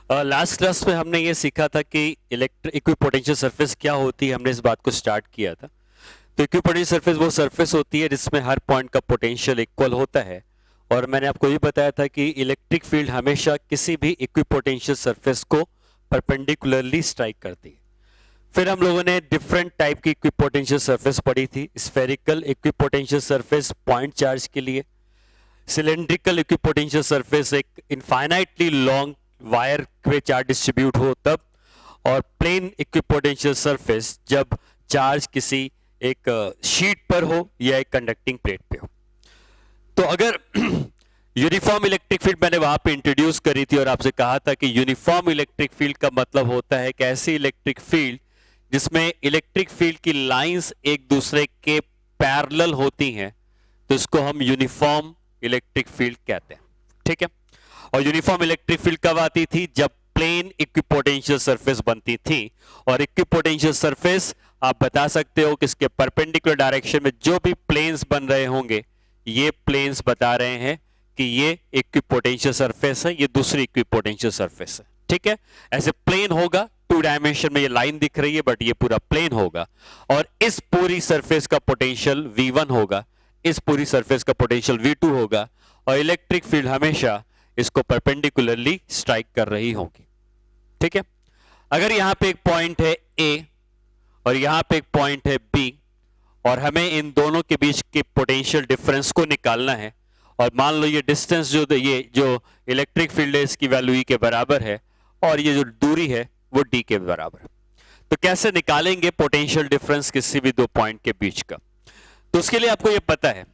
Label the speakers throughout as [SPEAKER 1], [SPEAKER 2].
[SPEAKER 1] Last class में हमने ये सीखा था कि इलेक्ट्रिक इक्विपोटेंशियल सरफेस क्या होती है। हमने इस बात को स्टार्ट किया था। तो इक्विपोटेंशियल सरफेस वो सरफेस होती है जिसमें हर पॉइंट का पोटेंशियल इक्वल होता है। और मैंने आपको ये बताया था कि इलेक्ट्रिक फील्ड हमेशा किसी भी इक्विपोटेंशियल सरफेस को परपेंडिकुलरली स्ट्राइक करती है। फिर हम लोगों ने डिफरेंट टाइप की इक्विपोटेंशियल सरफेस पढ़ी थी। Spherical equipotential surface point charge के लिए, सिलेंड्रिकल इक्विपोटेंशियल सरफेस एक इनफाइनाइटली लॉन्ग वायर पे चार्ज डिस्ट्रीब्यूट हो तब, और प्लेन इक्विपोटेंशियल सरफेस जब चार्ज किसी एक शीट पर हो या एक कंडक्टिंग प्लेट पे हो। तो अगर यूनिफॉर्म इलेक्ट्रिक फील्ड मैंने वहां पे इंट्रोड्यूस करी थी और आपसे कहा था कि यूनिफॉर्म इलेक्ट्रिक फील्ड का मतलब होता है कि ऐसी इलेक्ट्रिक फील्ड जिसमें इलेक्ट्रिक फील्ड की लाइंस एक दूसरे के पैरेलल होती हैं, तो इसको हम यूनिफॉर्म इलेक्ट्रिक फील्ड कहते हैं। ठीक है। और यूनिफॉर्म इलेक्ट्रिक फील्ड कब आती थी? जब प्लेन इक्विपोटेंशियल सरफेस बनती थी। और इक्विपोटेंशियल सरफेस आप बता सकते हो कि इसके परपेंडिकुलर डायरेक्शन में जो भी प्लेन्स बन रहे होंगे, ये प्लेन्स बता रहे हैं कि ये इक्विपोटेंशियल सरफेस है, ये दूसरी इक्विपोटेंशियल सरफेस है। ठीक है। ऐसे प्लेन होगा, टू डायमेंशन में ये लाइन दिख रही है बट ये पूरा प्लेन होगा, और इस पूरी सरफेस का पोटेंशियल V1 होगा, इस पूरी सरफेस का पोटेंशियल V2 होगा, और इलेक्ट्रिक फील्ड हमेशा इसको परपेंडिकुलरली स्ट्राइक कर रही होगी। ठीक है। अगर यहां पे एक पॉइंट है A और यहां पे एक पॉइंट है B, और हमें इन दोनों के बीच के पोटेंशियल डिफरेंस को निकालना है, और मान लो ये डिस्टेंस जो इलेक्ट्रिक फील्ड है इसकी वैल्यू E के बराबर है, और ये जो दूरी है वो D के बराबर है। तो कैसे निकालेंगे पोटेंशियल डिफरेंस किसी भी दो पॉइंट के बीच का? तो उसके लिए आपको ये पता है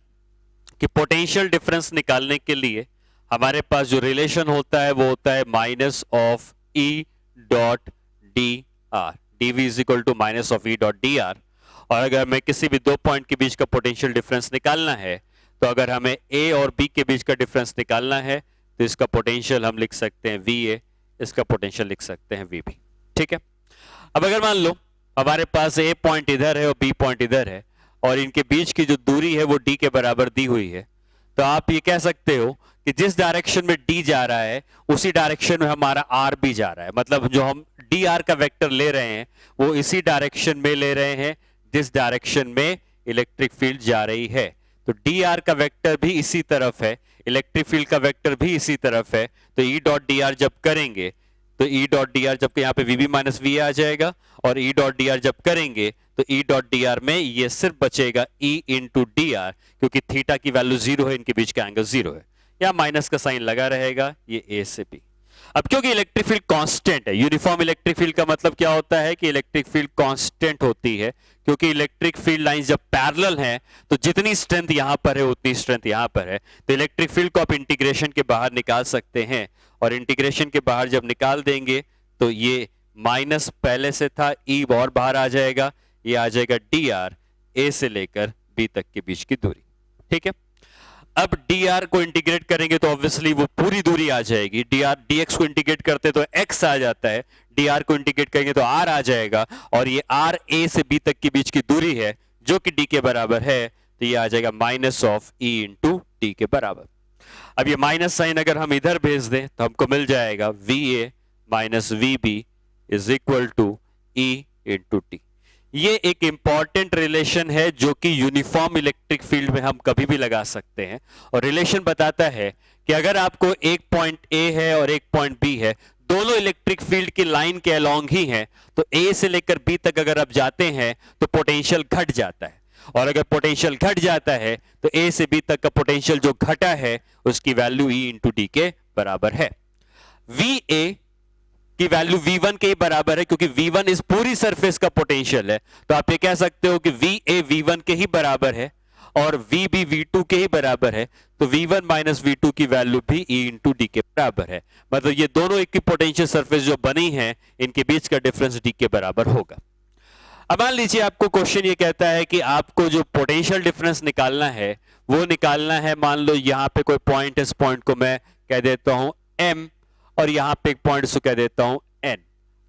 [SPEAKER 1] कि पोटेंशियल डिफरेंस निकालने के लिए हमारे पास जो रिलेशन होता है वो होता है minus of E dot D R, DV is equal to minus of E dot D R. और अगर हमें किसी भी दो पॉइंट के बीच का पोटेंशियल डिफरेंस निकालना है, तो अगर हमें A और B के बीच का डिफरेंस निकालना है, तो इसका पोटेंशियल हम लिख सकते हैं VA, इसका पोटेंशियल लिख सकते हैं VB। ठीक है। अब अगर मान लो हमारे पास A पॉइंट इधर है और B पॉइंट इधर है, और इनके बीच की जो दूरी है वो D के बराबर दी हुई है, तो आप ये कह सकते हो कि जिस डायरेक्शन में D जा रहा है उसी डायरेक्शन में हमारा R भी जा रहा है। मतलब जो हम DR का वेक्टर ले रहे हैं वो इसी डायरेक्शन में ले रहे हैं जिस डायरेक्शन में इलेक्ट्रिक फील्ड जा रही है। तो DR का वेक्टर भी इसी तरफ है, इलेक्ट्रिक फील्ड का वेक्टर भी इसी तरफ है। तो E डॉट डी आर जब करेंगे तो E डॉट डी आर, जबकि यहाँ पे VB माइनस VA आ जाएगा, और E डॉट डी आर जब करेंगे तो E डॉट डी आर में ये सिर्फ बचेगा E इंटू डी आर, क्योंकि थीटा की वैल्यू 0 है, इनके बीच का एंगल 0 है। यहाँ माइनस का साइन लगा रहेगा, ये A से B। अब क्योंकि इलेक्ट्रिक फील्ड कांस्टेंट है, यूनिफॉर्म इलेक्ट्रिक फील्ड का मतलब क्या होता है कि इलेक्ट्रिक फील्ड कांस्टेंट होती है, क्योंकि इलेक्ट्रिक फील्ड लाइंस जब पैरेलल हैं तो जितनी स्ट्रेंथ यहां पर है उतनी स्ट्रेंथ यहां पर है। तो इलेक्ट्रिक फील्ड को आप इंटीग्रेशन के बाहर निकाल सकते हैं, और इंटीग्रेशन के बाहर जब निकाल देंगे तो ये माइनस पहले से था, E और बाहर आ जाएगा, ये आ जाएगा DR, A से लेकर B तक के बीच की दूरी। ठीक है। अब dr को इंटीग्रेट करेंगे तो ऑब्वियसली वो पूरी दूरी आ जाएगी। dx को इंटीग्रेट करते तो x आ जाता है, dr को इंटीग्रेट करेंगे तो r आ जाएगा, और ये r a से b तक के बीच की दूरी है जो कि d के बराबर है, तो ये आ जाएगा minus of E into D के बराबर। अब ये माइनस साइन अगर हम इधर भेज दें तो हमको मिल जाएगा VA minus VB is equal to E into T. ये एक इंपॉर्टेंट रिलेशन है जो कि यूनिफॉर्म इलेक्ट्रिक फील्ड में हम कभी भी लगा सकते हैं, और रिलेशन बताता है कि अगर आपको एक पॉइंट A है और एक पॉइंट B है, दोनों इलेक्ट्रिक फील्ड की लाइन के अलोंग ही हैं, तो A से लेकर B तक अगर आप जाते हैं तो पोटेंशियल घट जाता है, और अगर पोटेंशियल घट जाता है तो A से B तक का पोटेंशियल जो घटा है उसकी वैल्यू E इंटू डी के बराबर है। VA की वैल्यू V1 के ही बराबर है, क्योंकि V1 इस पूरी सरफेस का पोटेंशियल है। तो आप ये कह सकते हो कि VA V1 के ही बराबर है और VB V2 के ही बराबर है, तो V1 माइनस V2 की वैल्यू भी E इंटू डी के बराबर है। मतलब ये दोनों एक ही पोटेंशियल सरफेस जो बनी है इनके बीच का डिफरेंस D के बराबर होगा। अब मान लीजिए आपको क्वेश्चन ये कहता है कि आपको जो पोटेंशियल डिफरेंस निकालना है वो निकालना है, मान लो यहां पे कोई पॉइंट, इस पॉइंट को मैं कह देता हूं M, और यहां पे एक पॉइंट इसको कह देता हूं N।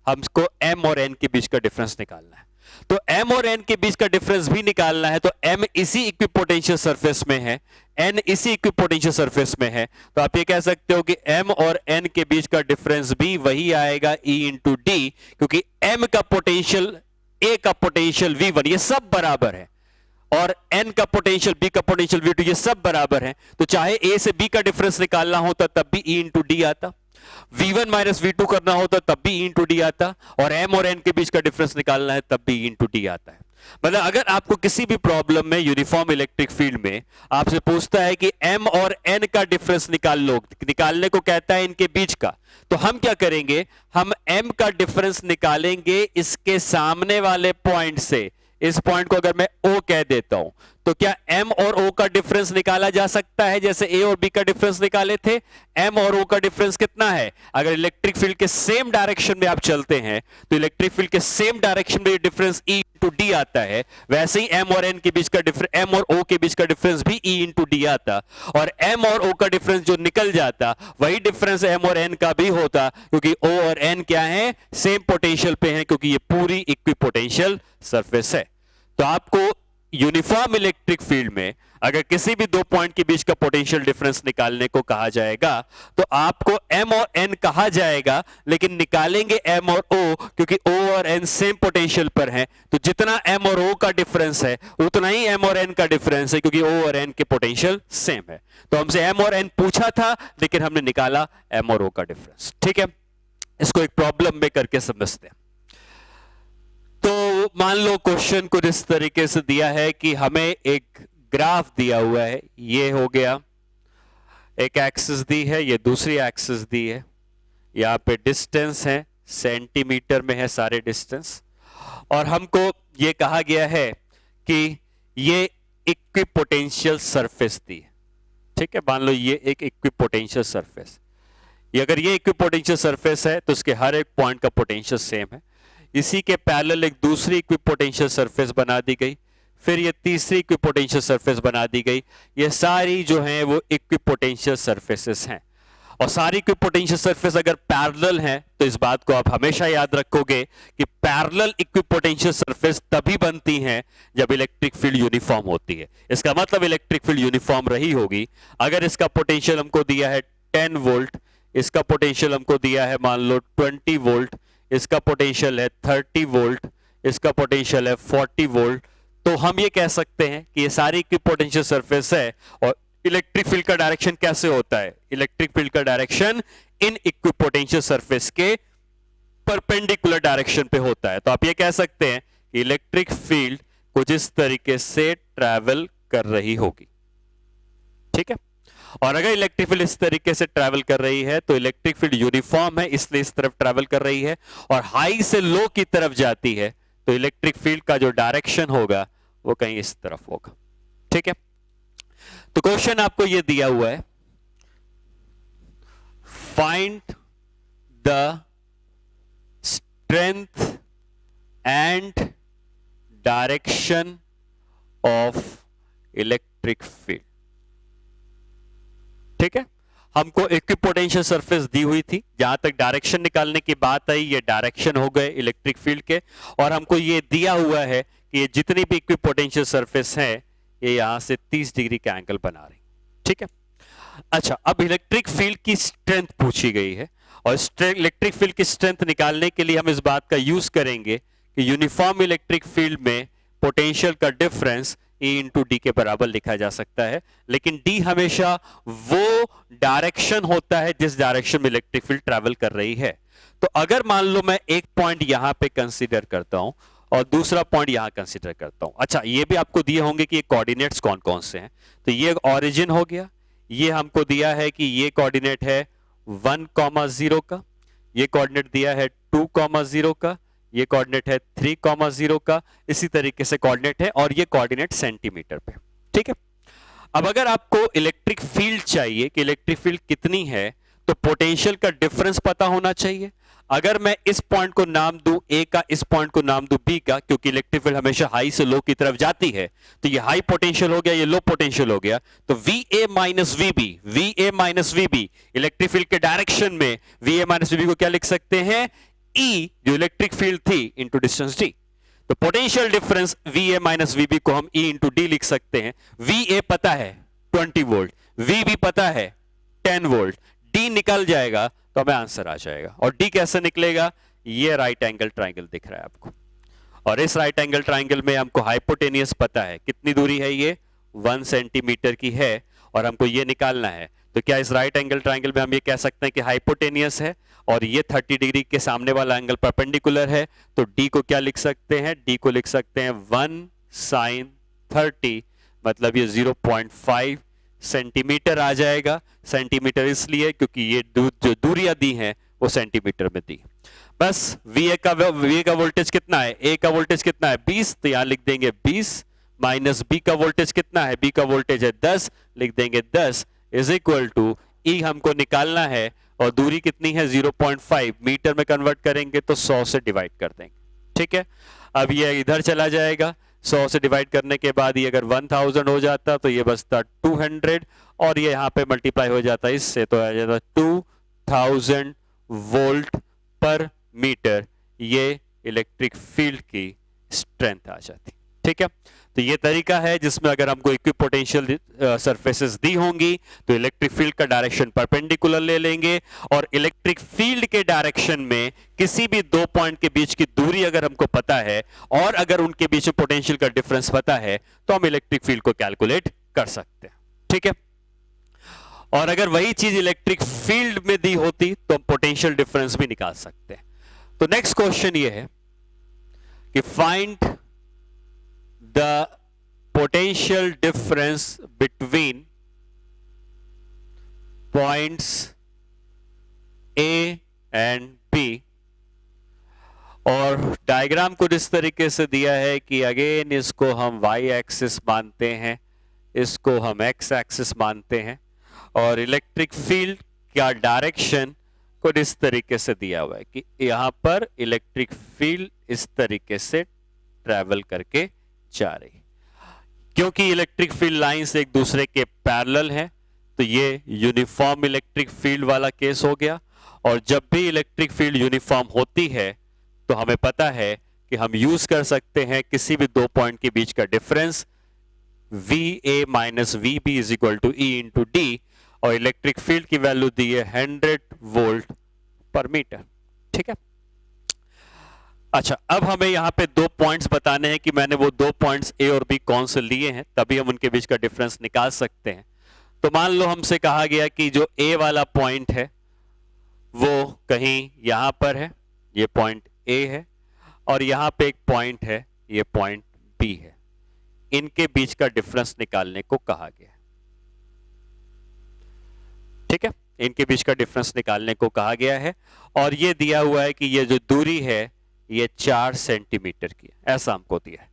[SPEAKER 1] हमको M और N के बीच का डिफरेंस निकालना है। तो m और n के बीच का डिफरेंस भी निकालना है, तो m इसी इक्विपोटेंशियल सरफेस में है, n इसी इक्विपोटेंशियल सरफेस में है, तो आप ये कह सकते हो कि m और n के बीच का डिफरेंस भी वही आएगा E इंटू डी, क्योंकि m का पोटेंशियल, a का पोटेंशियल V1 ये सब बराबर है, और n का पोटेंशियल, b का पोटेंशियल V2 ये सब बराबर है, तो चाहे a से b का डिफरेंस निकालना होता तब भी E इंटू डी आता, V1 माइनस V2 करना होता तब भी E इंटू डी आता, और m और n के बीच का डिफरेंस निकालना है तब भी E इंटू डी आता है। मतलब अगर आपको किसी भी प्रॉब्लम में यूनिफॉर्म इलेक्ट्रिक फील्ड में आपसे पूछता है कि m और n का डिफरेंस निकाल लो, निकालने को कहता है इनके बीच का, तो हम क्या करेंगे, हम m का डिफरेंस निकालेंगे इसके सामने वाले पॉइंट से। इस पॉइंट को अगर मैं O कह देता हूं, तो क्या m और O का डिफरेंस निकाला जा सकता है जैसे A और B का डिफरेंस निकाले थे? m और O का डिफरेंस कितना है? अगर इलेक्ट्रिक फील्ड के सेम डायरेक्शन में आप चलते हैं तो इलेक्ट्रिक फील्ड के सेम डायरेक्शन में डिफरेंस E इंटू डी आता है, वैसे ही m और n के बीच का डिफरेंस, m और O के बीच का डिफरेंस भी E इंटू डी आता, और m और O का डिफरेंस जो निकल जाता वही डिफरेंस m और n का भी होता, क्योंकि O और n क्या है, सेम पोटेंशियल पे है, क्योंकि ये पूरी इक्विपोटेंशियल सरफेस है। तो आपको यूनिफॉर्म इलेक्ट्रिक फील्ड में अगर किसी भी दो पॉइंट के बीच का पोटेंशियल डिफरेंस निकालने को कहा जाएगा तो आपको m और n कहा जाएगा, लेकिन निकालेंगे m और o, क्योंकि o और n सेम पोटेंशियल पर हैं, तो जितना m और o का डिफरेंस है उतना ही m और n का डिफरेंस है, क्योंकि o और n के पोटेंशियल सेम है। तो हमसे m और n पूछा था लेकिन हमने निकाला m और o का डिफरेंस। ठीक है, इसको एक प्रॉब्लम में करके समझते हैं। तो मान लो क्वेश्चन कुछ इस तरीके से दिया है कि हमें एक ग्राफ दिया हुआ है, ये हो गया, एक एक्सिस दी है, ये दूसरी एक्सिस दी है, यहाँ पे डिस्टेंस है, सेंटीमीटर में है सारे डिस्टेंस, और हमको ये कहा गया है कि ये इक्विपोटेंशियल सरफेस दी है। ठीक है, मान लो ये एक इक्विपोटेंशियल सरफेस, ये अगर ये इक्विपोटेंशियल सरफेस है तो उसके हर एक पॉइंट का पोटेंशियल सेम है। इसी के पैरेलल एक दूसरी इक्विपोटेंशियल सरफेस बना दी गई, फिर ये तीसरी इक्विपोटेंशियल सरफेस बना दी गई। ये सारी जो हैं वो इक्विपोटेंशियल सरफेसेस हैं, और सारी इक्विपोटेंशियल सरफेस अगर पैरेलल हैं तो इस बात को आप हमेशा याद रखोगे कि पैरेलल इक्विपोटेंशियल सरफेस तभी बनती हैं जब इलेक्ट्रिक फील्ड यूनिफॉर्म होती है। इसका मतलब इलेक्ट्रिक फील्ड यूनिफॉर्म रही होगी। अगर इसका पोटेंशियल हमको दिया है 10 वोल्ट, इसका पोटेंशियल हमको दिया है मान लो 20 वोल्ट, इसका पोटेंशियल है 30 वोल्ट, इसका पोटेंशियल है 40 वोल्ट, तो हम ये कह सकते हैं कि ये सारी इक्विपोटेंशियल सरफेस है। और इलेक्ट्रिक फील्ड का डायरेक्शन कैसे होता है? इलेक्ट्रिक फील्ड का डायरेक्शन इन इक्विपोटेंशियल सरफेस के परपेंडिकुलर डायरेक्शन पे होता है। तो आप ये कह सकते हैं कि इलेक्ट्रिक फील्ड कुछ इस तरीके से ट्रैवल कर रही होगी। ठीक है, और अगर इलेक्ट्रिक फील्ड इस तरीके से ट्रैवल कर रही है तो इलेक्ट्रिक फील्ड यूनिफॉर्म है, इसलिए इस तरफ ट्रैवल कर रही है, और हाई से लो की तरफ जाती है तो इलेक्ट्रिक फील्ड का जो डायरेक्शन होगा वो कहीं इस तरफ होगा। ठीक है, तो क्वेश्चन आपको ये दिया हुआ है, find the strength and direction of electric field. ठीक है, हमको इक्विपोटेंशियल सरफेस दी हुई थी, जहां तक डायरेक्शन निकालने की बात आई ये डायरेक्शन हो गए इलेक्ट्रिक फील्ड के, और हमको ये दिया हुआ है कि ये जितनी भी इक्विपोटेंशियल सरफेस है ये यहां से 30 डिग्री का एंगल बना रही। ठीक है, अच्छा, अब इलेक्ट्रिक फील्ड की स्ट्रेंथ पूछी गई है, और इलेक्ट्रिक फील्ड की स्ट्रेंथ निकालने के लिए हम इस बात का यूज करेंगे कि यूनिफॉर्म इलेक्ट्रिक फील्ड में पोटेंशियल का डिफरेंस E इंटू डी के बराबर लिखा जा सकता है, लेकिन D हमेशा वो डायरेक्शन होता है जिस डायरेक्शन में इलेक्ट्रिक फील्ड ट्रैवल कर रही है। तो अगर मान लो मैं एक पॉइंट यहां पे कंसीडर करता हूं और दूसरा पॉइंट यहां कंसीडर करता हूं, अच्छा ये भी आपको दिए होंगे कि ये कोऑर्डिनेट्स कौन कौन से हैं, तो ये ओरिजिन हो गया, ये हमको दिया है कि ये कोऑर्डिनेट है 1,0 का, ये कोऑर्डिनेट दिया है 2,0 का, ये कोऑर्डिनेट है 3,0 का, इसी तरीके से कोऑर्डिनेट है, और ये कोऑर्डिनेट सेंटीमीटर पे। ठीक है, अब अगर आपको इलेक्ट्रिक फील्ड चाहिए कि इलेक्ट्रिक फील्ड कितनी है तो पोटेंशियल का डिफरेंस पता होना चाहिए। अगर मैं इस पॉइंट को नाम दूं ए का, इस पॉइंट को नाम दूं बी का, क्योंकि इलेक्ट्रिक फील्ड हमेशा हाई से लो की तरफ जाती है, तो ये हाई पोटेंशियल हो गया, ये लो पोटेंशियल हो गया, तो VA minus VB, VA minus VB electric field के डायरेक्शन में VA माइनस VB को क्या लिख सकते हैं? E जो इलेक्ट्रिक फील्ड थी इंटू डिस्टेंस D। तो potential difference VA minus VB को हम E इंटू डी लिख सकते हैं। VA पता है 20 वोल्ट, VB पता है 10 वोल्ट, D निकल जाएगा तो हमें आंसर आ जाएगा। और D कैसे निकलेगा? ये राइट एंगल ट्राइंगल दिख रहा है आपको, और इस राइट एंगल ट्राइंगल में हमको हाइपोटेनियस पता है, कितनी दूरी है ये 1 सेंटीमीटर की है, और हमको ये निकालना है। तो क्या इस राइट एंगल ट्राइंगल में हम ये कह सकते हैं कि हाइपोटेनियस है और ये 30 डिग्री के सामने वाला एंगल परपेंडिकुलर है, तो D को क्या लिख सकते हैं? D को लिख सकते हैं 1 sin 30, मतलब ये 0.5 सेंटीमीटर आ जाएगा। सेंटीमीटर इसलिए क्योंकि ये जो दूरियां दी हैं वो सेंटीमीटर में दी। बस VA का वोल्टेज कितना है? A का वोल्टेज कितना है? 20, तो यहां लिख देंगे 20, माइनस B का वोल्टेज कितना है? B का वोल्टेज है 10, लिख देंगे 10 इज इक्वल टू E हमको निकालना है, और दूरी कितनी है? 0.5, मीटर में कन्वर्ट करेंगे तो 100 से डिवाइड कर देंगे। ठीक है, अब ये इधर चला जाएगा, 100 से डिवाइड करने के बाद ये अगर 1000 हो जाता तो ये बचता 200, और ये यहाँ पे मल्टीप्लाई हो जाता इससे, तो आ जाता 2000 वोल्ट पर मीटर, ये इलेक्ट्रिक फील्ड की स्ट्रेंथ आ जाती। ठीक है, तो ये तरीका है जिसमें अगर हमको इक्विपोटेंशियल सरफेसेस दी होंगी तो इलेक्ट्रिक फील्ड का डायरेक्शन परपेंडिकुलर ले लेंगे, और इलेक्ट्रिक फील्ड के डायरेक्शन में किसी भी दो पॉइंट के बीच की दूरी अगर हमको पता है और अगर उनके बीच में पोटेंशियल का डिफरेंस पता है तो हम इलेक्ट्रिक फील्ड को कैलकुलेट कर सकते हैं। ठीक है, और अगर वही चीज इलेक्ट्रिक फील्ड में दी होती तो हम पोटेंशियल डिफरेंस भी निकाल सकते हैं। तो नेक्स्ट क्वेश्चन ये है कि find the potential difference between points A and B, और डायग्राम को इस तरीके से दिया है कि अगेन इसको हम y एक्सिस मानते हैं, इसको हम x एक्सिस मानते हैं, और इलेक्ट्रिक फील्ड का डायरेक्शन को इस तरीके से दिया हुआ है कि यहां पर इलेक्ट्रिक फील्ड इस तरीके से ट्रैवल करके जा रही। क्योंकि इलेक्ट्रिक फील्ड लाइंस एक दूसरे के पैरेलल हैं तो ये यूनिफॉर्म इलेक्ट्रिक फील्ड वाला केस हो गया, और जब भी इलेक्ट्रिक फील्ड यूनिफॉर्म होती है तो हमें पता है कि हम यूज कर सकते हैं किसी भी दो पॉइंट के बीच का difference VA minus VB is equal to E into D, और इलेक्ट्रिक फील्ड की वैल्यू दी है 100 वोल्ट पर मीटर। ठीक है, अच्छा, अब हमें यहां पे दो पॉइंट्स बताने हैं कि मैंने वो दो पॉइंट्स A और B कौन से लिए हैं, तभी हम उनके बीच का डिफरेंस निकाल सकते हैं। तो मान लो हमसे कहा गया कि जो A वाला पॉइंट है वो कहीं यहां पर है, ये पॉइंट A है, और यहां पे एक पॉइंट है, ये पॉइंट B है। इनके बीच का डिफरेंस निकालने को कहा गया। ठीक है, इनके बीच का डिफरेंस निकालने को कहा गया है, और ये दिया हुआ है कि ये जो दूरी है ये 4 सेंटीमीटर की है, ऐसा हमको दिया है।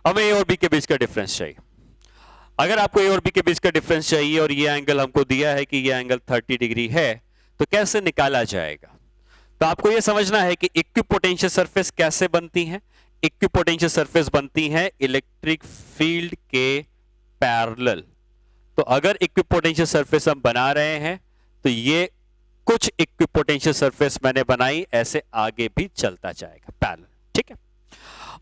[SPEAKER 1] हमें A और B के बीच का डिफरेंस चाहिए। अगर आपको A और B के बीच का डिफरेंस चाहिए और ये एंगल हमको दिया है कि ये एंगल 30 डिग्री है, तो कैसे निकाला जाएगा? तो आपको ये समझना है कि इक्विपोटेंशियल सरफेस कैसे बनती है। इक्विपोटेंशियल सरफेस बनती है इलेक्ट्रिक फील्ड के पैरेलल। तो अगर इक्विपोटेंशियल सरफेस हम बना रहे हैं तो ये कुछ इक्विपोटेंशियल सरफेस मैंने बनाई, ऐसे आगे भी चलता जाएगा पैरेलल। ठीक है,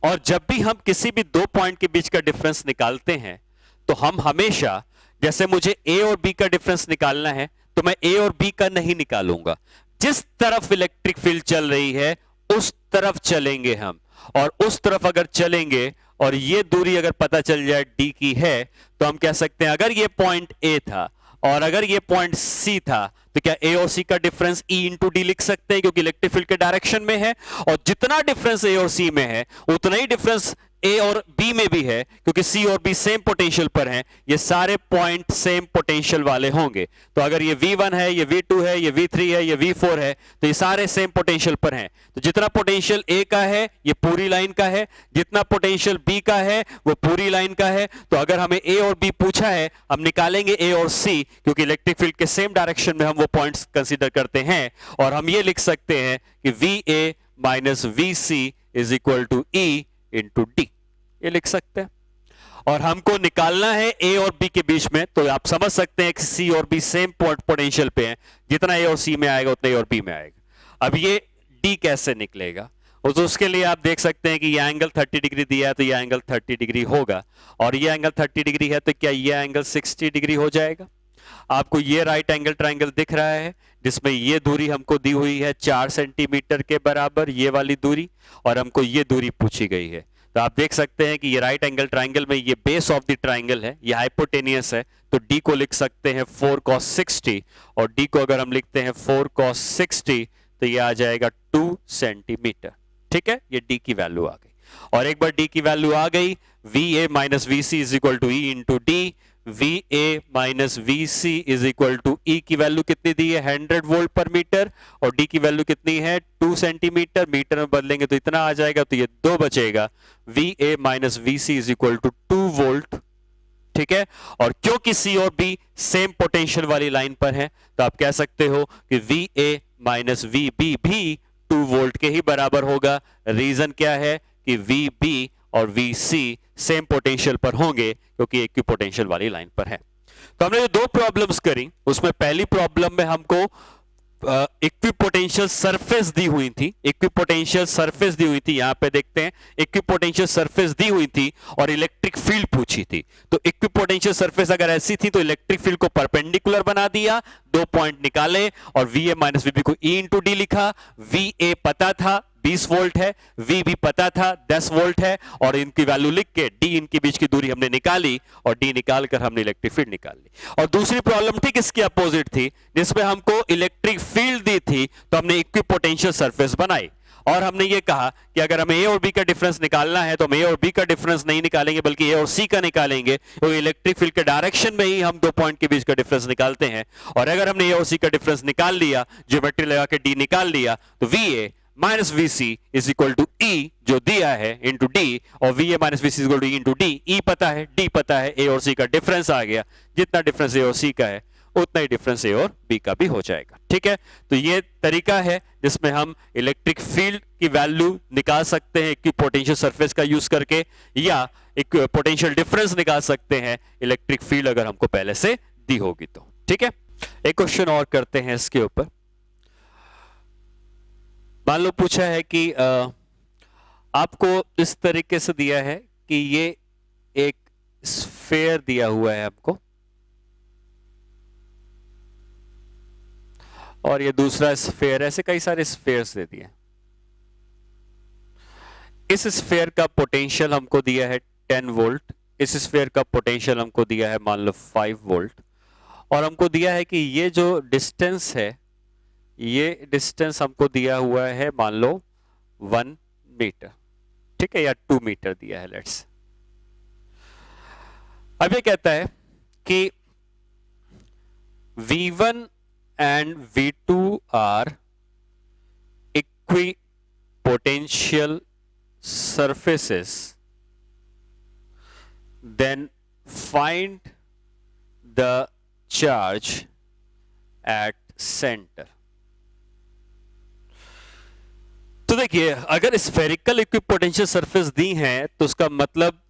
[SPEAKER 1] और जब भी हम किसी भी दो पॉइंट के बीच का डिफरेंस निकालते हैं तो हम हमेशा, जैसे मुझे A और B का डिफरेंस निकालना है तो मैं A और B का नहीं निकालूंगा, जिस तरफ इलेक्ट्रिक फील्ड चल रही है उस तरफ चलेंगे हम, और उस तरफ अगर चलेंगे और ये दूरी अगर पता चल जाए D की है तो हम कह सकते हैं अगर ये पॉइंट A था और अगर ये पॉइंट C था तो क्या A और C का डिफरेंस E इंटू डी लिख सकते हैं, क्योंकि इलेक्ट्रिक फील्ड के डायरेक्शन में है, और जितना डिफरेंस A और C में है उतना ही डिफरेंस A और B में भी है, क्योंकि C और B सेम पोटेंशियल पर हैं। ये सारे पॉइंट सेम पोटेंशियल वाले होंगे। तो अगर ये V1 है, ये V2 है, ये V3 है, ये V4 है, तो ये सारे सेम पोटेंशियल पर हैं। तो जितना पोटेंशियल A का है ये पूरी लाइन का है, जितना पोटेंशियल B का है वो पूरी लाइन का है। तो अगर हमें A और B पूछा है, हम निकालेंगे A और C, क्योंकि इलेक्ट्रिक फील्ड के सेम डायरेक्शन में हम वो पॉइंट्स कंसीडर करते हैं, और हम ये लिख सकते हैं कि VA minus VC is equal to E into D, ये लिख सकते हैं। और हमको निकालना है A और B के बीच में, तो आप समझ सकते हैं कि C और B सेम पोटेंशियल पे हैं, जितना A और C में आएगा उतना A और B में आएगा। अब ये D कैसे निकलेगा और तो उसके लिए आप देख सकते हैं कि ये एंगल 30 डिग्री दिया है तो ये एंगल 30 डिग्री होगा, और ये एंगल 30 डिग्री है तो क्या ये एंगल 60 डिग्री हो जाएगा। आपको ये राइट एंगल ट्राइंगल दिख रहा है जिसमें ये दूरी हमको दी हुई है 4 सेंटीमीटर के बराबर, ये वाली दूरी, और हमको ये दूरी पूछी गई है। तो आप देख सकते हैं कि ये राइट एंगल ट्राइंगल में ये बेस ऑफ द ट्राइंगल है, ये हाइपोटेनियस है, तो d को लिख सकते हैं 4 cos 60, और d को अगर हम लिखते हैं 4 cos 60 तो ये आ जाएगा 2 सेंटीमीटर। ठीक है, ये d की वैल्यू आ गई, और एक बार d की वैल्यू आ गई, VA minus VC is equal to E into D. VA minus VC is equal to E की वैल्यू कितनी दी है 100 वोल्ट पर मीटर, और D की वैल्यू कितनी है 2 सेंटीमीटर, मीटर में बदलेंगे तो इतना आ जाएगा, तो ये 2 बचेगा। VA minus VC is equal to 2 volt. ठीक है, और क्योंकि C और B सेम पोटेंशियल वाली लाइन पर है तो आप कह सकते हो कि VA माइनस VB भी 2 वोल्ट के ही बराबर होगा। रीजन क्या है कि VB और VC सेम पोटेंशियल पर होंगे क्योंकि एक ही पोटेंशियल वाली लाइन पर है। तो हमने जो 2 प्रॉब्लम्स करी उसमें पहली प्रॉब्लम में हमको इक्विपोटेंशियल सरफेस दी हुई थी, इक्विपोटेंशियल सरफेस दी हुई थी, यहां पे देखते हैं इक्विपोटेंशियल सरफेस दी हुई थी और इलेक्ट्रिक फील्ड पूछी थी। तो इक्विपोटेंशियल सरफेस अगर ऐसी थी तो इलेक्ट्रिक फील्ड को परपेंडिकुलर बना दिया, 2 पॉइंट निकाले और VA माइनस VB को E इंटू डी लिखा। VA पता था 20 वोल्ट है, VB पता था 10 वोल्ट है, और इनकी वैल्यू लिख के D इनके बीच की दूरी हमने निकाली और D निकाल कर हमने इलेक्ट्रिक फील्ड निकाल ली। और दूसरी प्रॉब्लम ठीक इसकी अपोजिट थी जिसमें हमको इलेक्ट्रिक फील्ड दी थी तो हमने इक्विपोटेंशियल सरफेस बनाई, और हमने ये कहा कि अगर हमें A और B का डिफरेंस निकालना है तो हम A और B का डिफरेंस नहीं निकालेंगे बल्कि A और C का निकालेंगे, तो इलेक्ट्रिक फील्ड के डायरेक्शन में ही हम 2 पॉइंट के बीच का डिफरेंस निकालते हैं। और अगर हमने A और C का डिफरेंस निकाल लिया, ज्योमेट्री लगा के D निकाल लिया, तो VA minus VC is equal to E जो दिया है इंटू D, और VA minus VC is equal to E into D। E पता है, D पता है, A और C का डिफरेंस आ गया, जितना डिफरेंस A और C का है उतना ही डिफरेंस A और B का भी हो जाएगा। ठीक है, तो ये तरीका है जिसमें हम इलेक्ट्रिक फील्ड की वैल्यू निकाल सकते हैं इक्विपोटेंशियल सरफेस का यूज करके, या एक पोटेंशियल डिफरेंस निकाल सकते हैं इलेक्ट्रिक फील्ड अगर हमको पहले से दी होगी तो। ठीक है, एक क्वेश्चन और करते हैं इसके ऊपर। मान लो पूछा है कि आपको इस तरीके से दिया है कि ये एक स्फीयर दिया हुआ है हमको, और ये दूसरा स्फीयर, ऐसे कई सारे स्फीयर्स दे दिए। इस स्फीयर का पोटेंशियल हमको दिया है 10 वोल्ट, इस स्फीयर का पोटेंशियल हमको दिया है मान लो 5 वोल्ट, और हमको दिया है कि ये जो डिस्टेंस है, ये डिस्टेंस हमको दिया हुआ है मान लो 1 मीटर, ठीक है, या 2 मीटर दिया है लेट्स। अब ये कहता है कि V1 and V2 are equipotential surfaces, then find the charge at center। तो देखिए, अगर स्फेरिकल इक्विपोटेंशियल सरफेस दी हैं तो उसका मतलब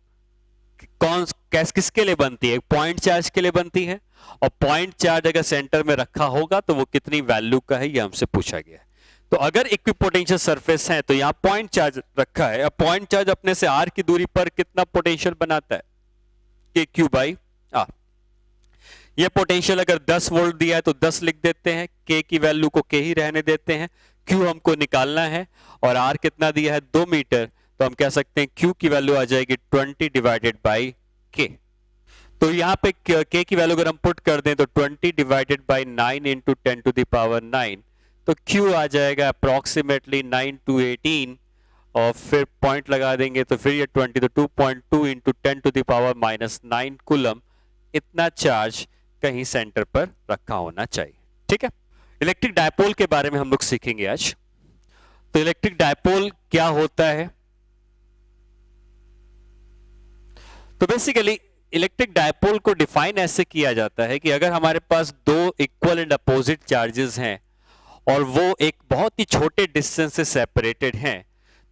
[SPEAKER 1] किसके लिए बनती है, पॉइंट चार्ज के लिए बनती है, और पॉइंट चार्ज अगर सेंटर में रखा होगा तो वो कितनी वैल्यू का है ये हमसे पूछा गया है। तो अगर इक्विपोटेंशियल सरफेस है तो यहां पॉइंट चार्ज रखा है, अब पॉइंट चार्ज अपने से r की दूरी पर कितना पोटेंशियल बनाता है, KQ बाई R। ये पोटेंशियल अगर 10 वोल्ट दिया है तो 10 लिख देते हैं, K की वैल्यू को K ही रहने देते हैं, Q हमको निकालना है, और R कितना दिया है 2 मीटर, तो हम कह सकते हैं Q की वैल्यू आ जाएगी 20 डिवाइडेड बाई K। तो यहां पे K की वैल्यू अगर हम पुट कर दें तो 20 divided by 9 into 10 to the power 9, तो Q आ जाएगा अप्रोक्सीमेटली 9 to 18, और फिर पॉइंट लगा देंगे तो फिर ये 20, तो 2.2 into 10 to the power -9 coulomb, इतना चार्ज कहीं सेंटर पर रखा होना चाहिए। ठीक है, इलेक्ट्रिक डायपोल के बारे में हम लोग सीखेंगे आज। तो इलेक्ट्रिक डायपोल क्या होता है, तो बेसिकली इलेक्ट्रिक डायपोल को डिफाइन ऐसे किया जाता है कि अगर हमारे पास 2 इक्वल एंड अपोजिट चार्जेस हैं और वो एक बहुत ही छोटे डिस्टेंस से सेपरेटेड हैं,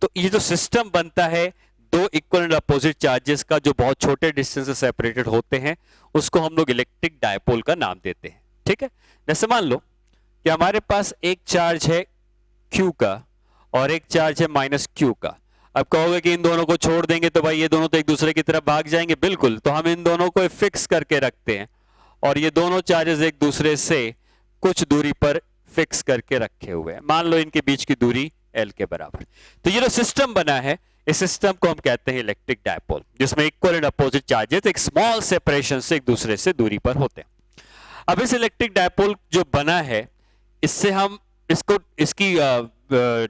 [SPEAKER 1] तो ये जो सिस्टम बनता है 2 इक्वल एंड अपोजिट चार्जेस का जो बहुत छोटे डिस्टेंस से सेपरेटेड होते हैं, उसको हम लोग इलेक्ट्रिक डायपोल का नाम देते हैं। ठीक है, जैसे मान लो कि हमारे पास एक चार्ज है Q का और एक चार्ज है माइनस क्यू का। अब कहोगे कि इन दोनों को छोड़ देंगे तो भाई ये दोनों तो एक दूसरे की तरफ भाग जाएंगे, बिल्कुल। तो हम इन दोनों को फिक्स करके रखते हैं और ये दोनों चार्जेस एक दूसरे से कुछ दूरी पर फिक्स करके रखे हुए हैं। मान लो इनके बीच की दूरी L के बराबर। तो ये जो सिस्टम बना है, इस सिस्टम को हम कहते हैं इलेक्ट्रिक डायपोल, जिसमें इक्वल एंड अपोजिट चार्जेस एक स्मॉल सेपरेशन से एक दूसरे से दूरी पर होते हैं। अब इस इलेक्ट्रिक डायपोल जो बना है, इससे हम इसकी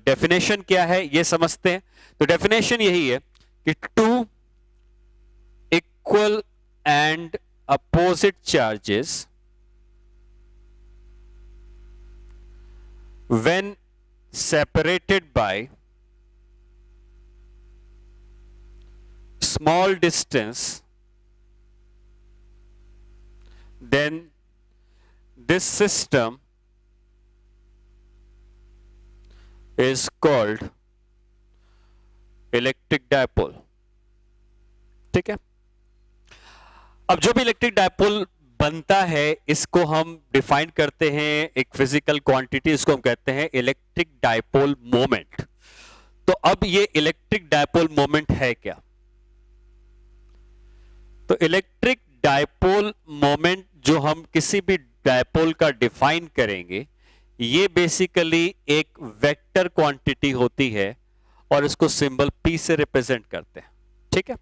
[SPEAKER 1] डेफिनेशन क्या है ये समझते हैं। तो डेफिनेशन यही है कि two equal and opposite charges when separated by small distance, then this system is called electric dipole. ठीक है। अब जो भी इलेक्ट्रिक डायपोल बनता है, इसको हम डिफाइन करते हैं एक फिजिकल क्वांटिटी, इसको हम कहते हैं इलेक्ट्रिक डायपोल मोमेंट। तो अब ये इलेक्ट्रिक डायपोल मोमेंट है क्या? तो इलेक्ट्रिक डायपोल मोमेंट जो हम किसी भी डायपोल का डिफाइन करेंगे, ये बेसिकली एक वेक्टर क्वांटिटी होती है और इसको सिंबल P से रिप्रेजेंट करते हैं। ठीक है।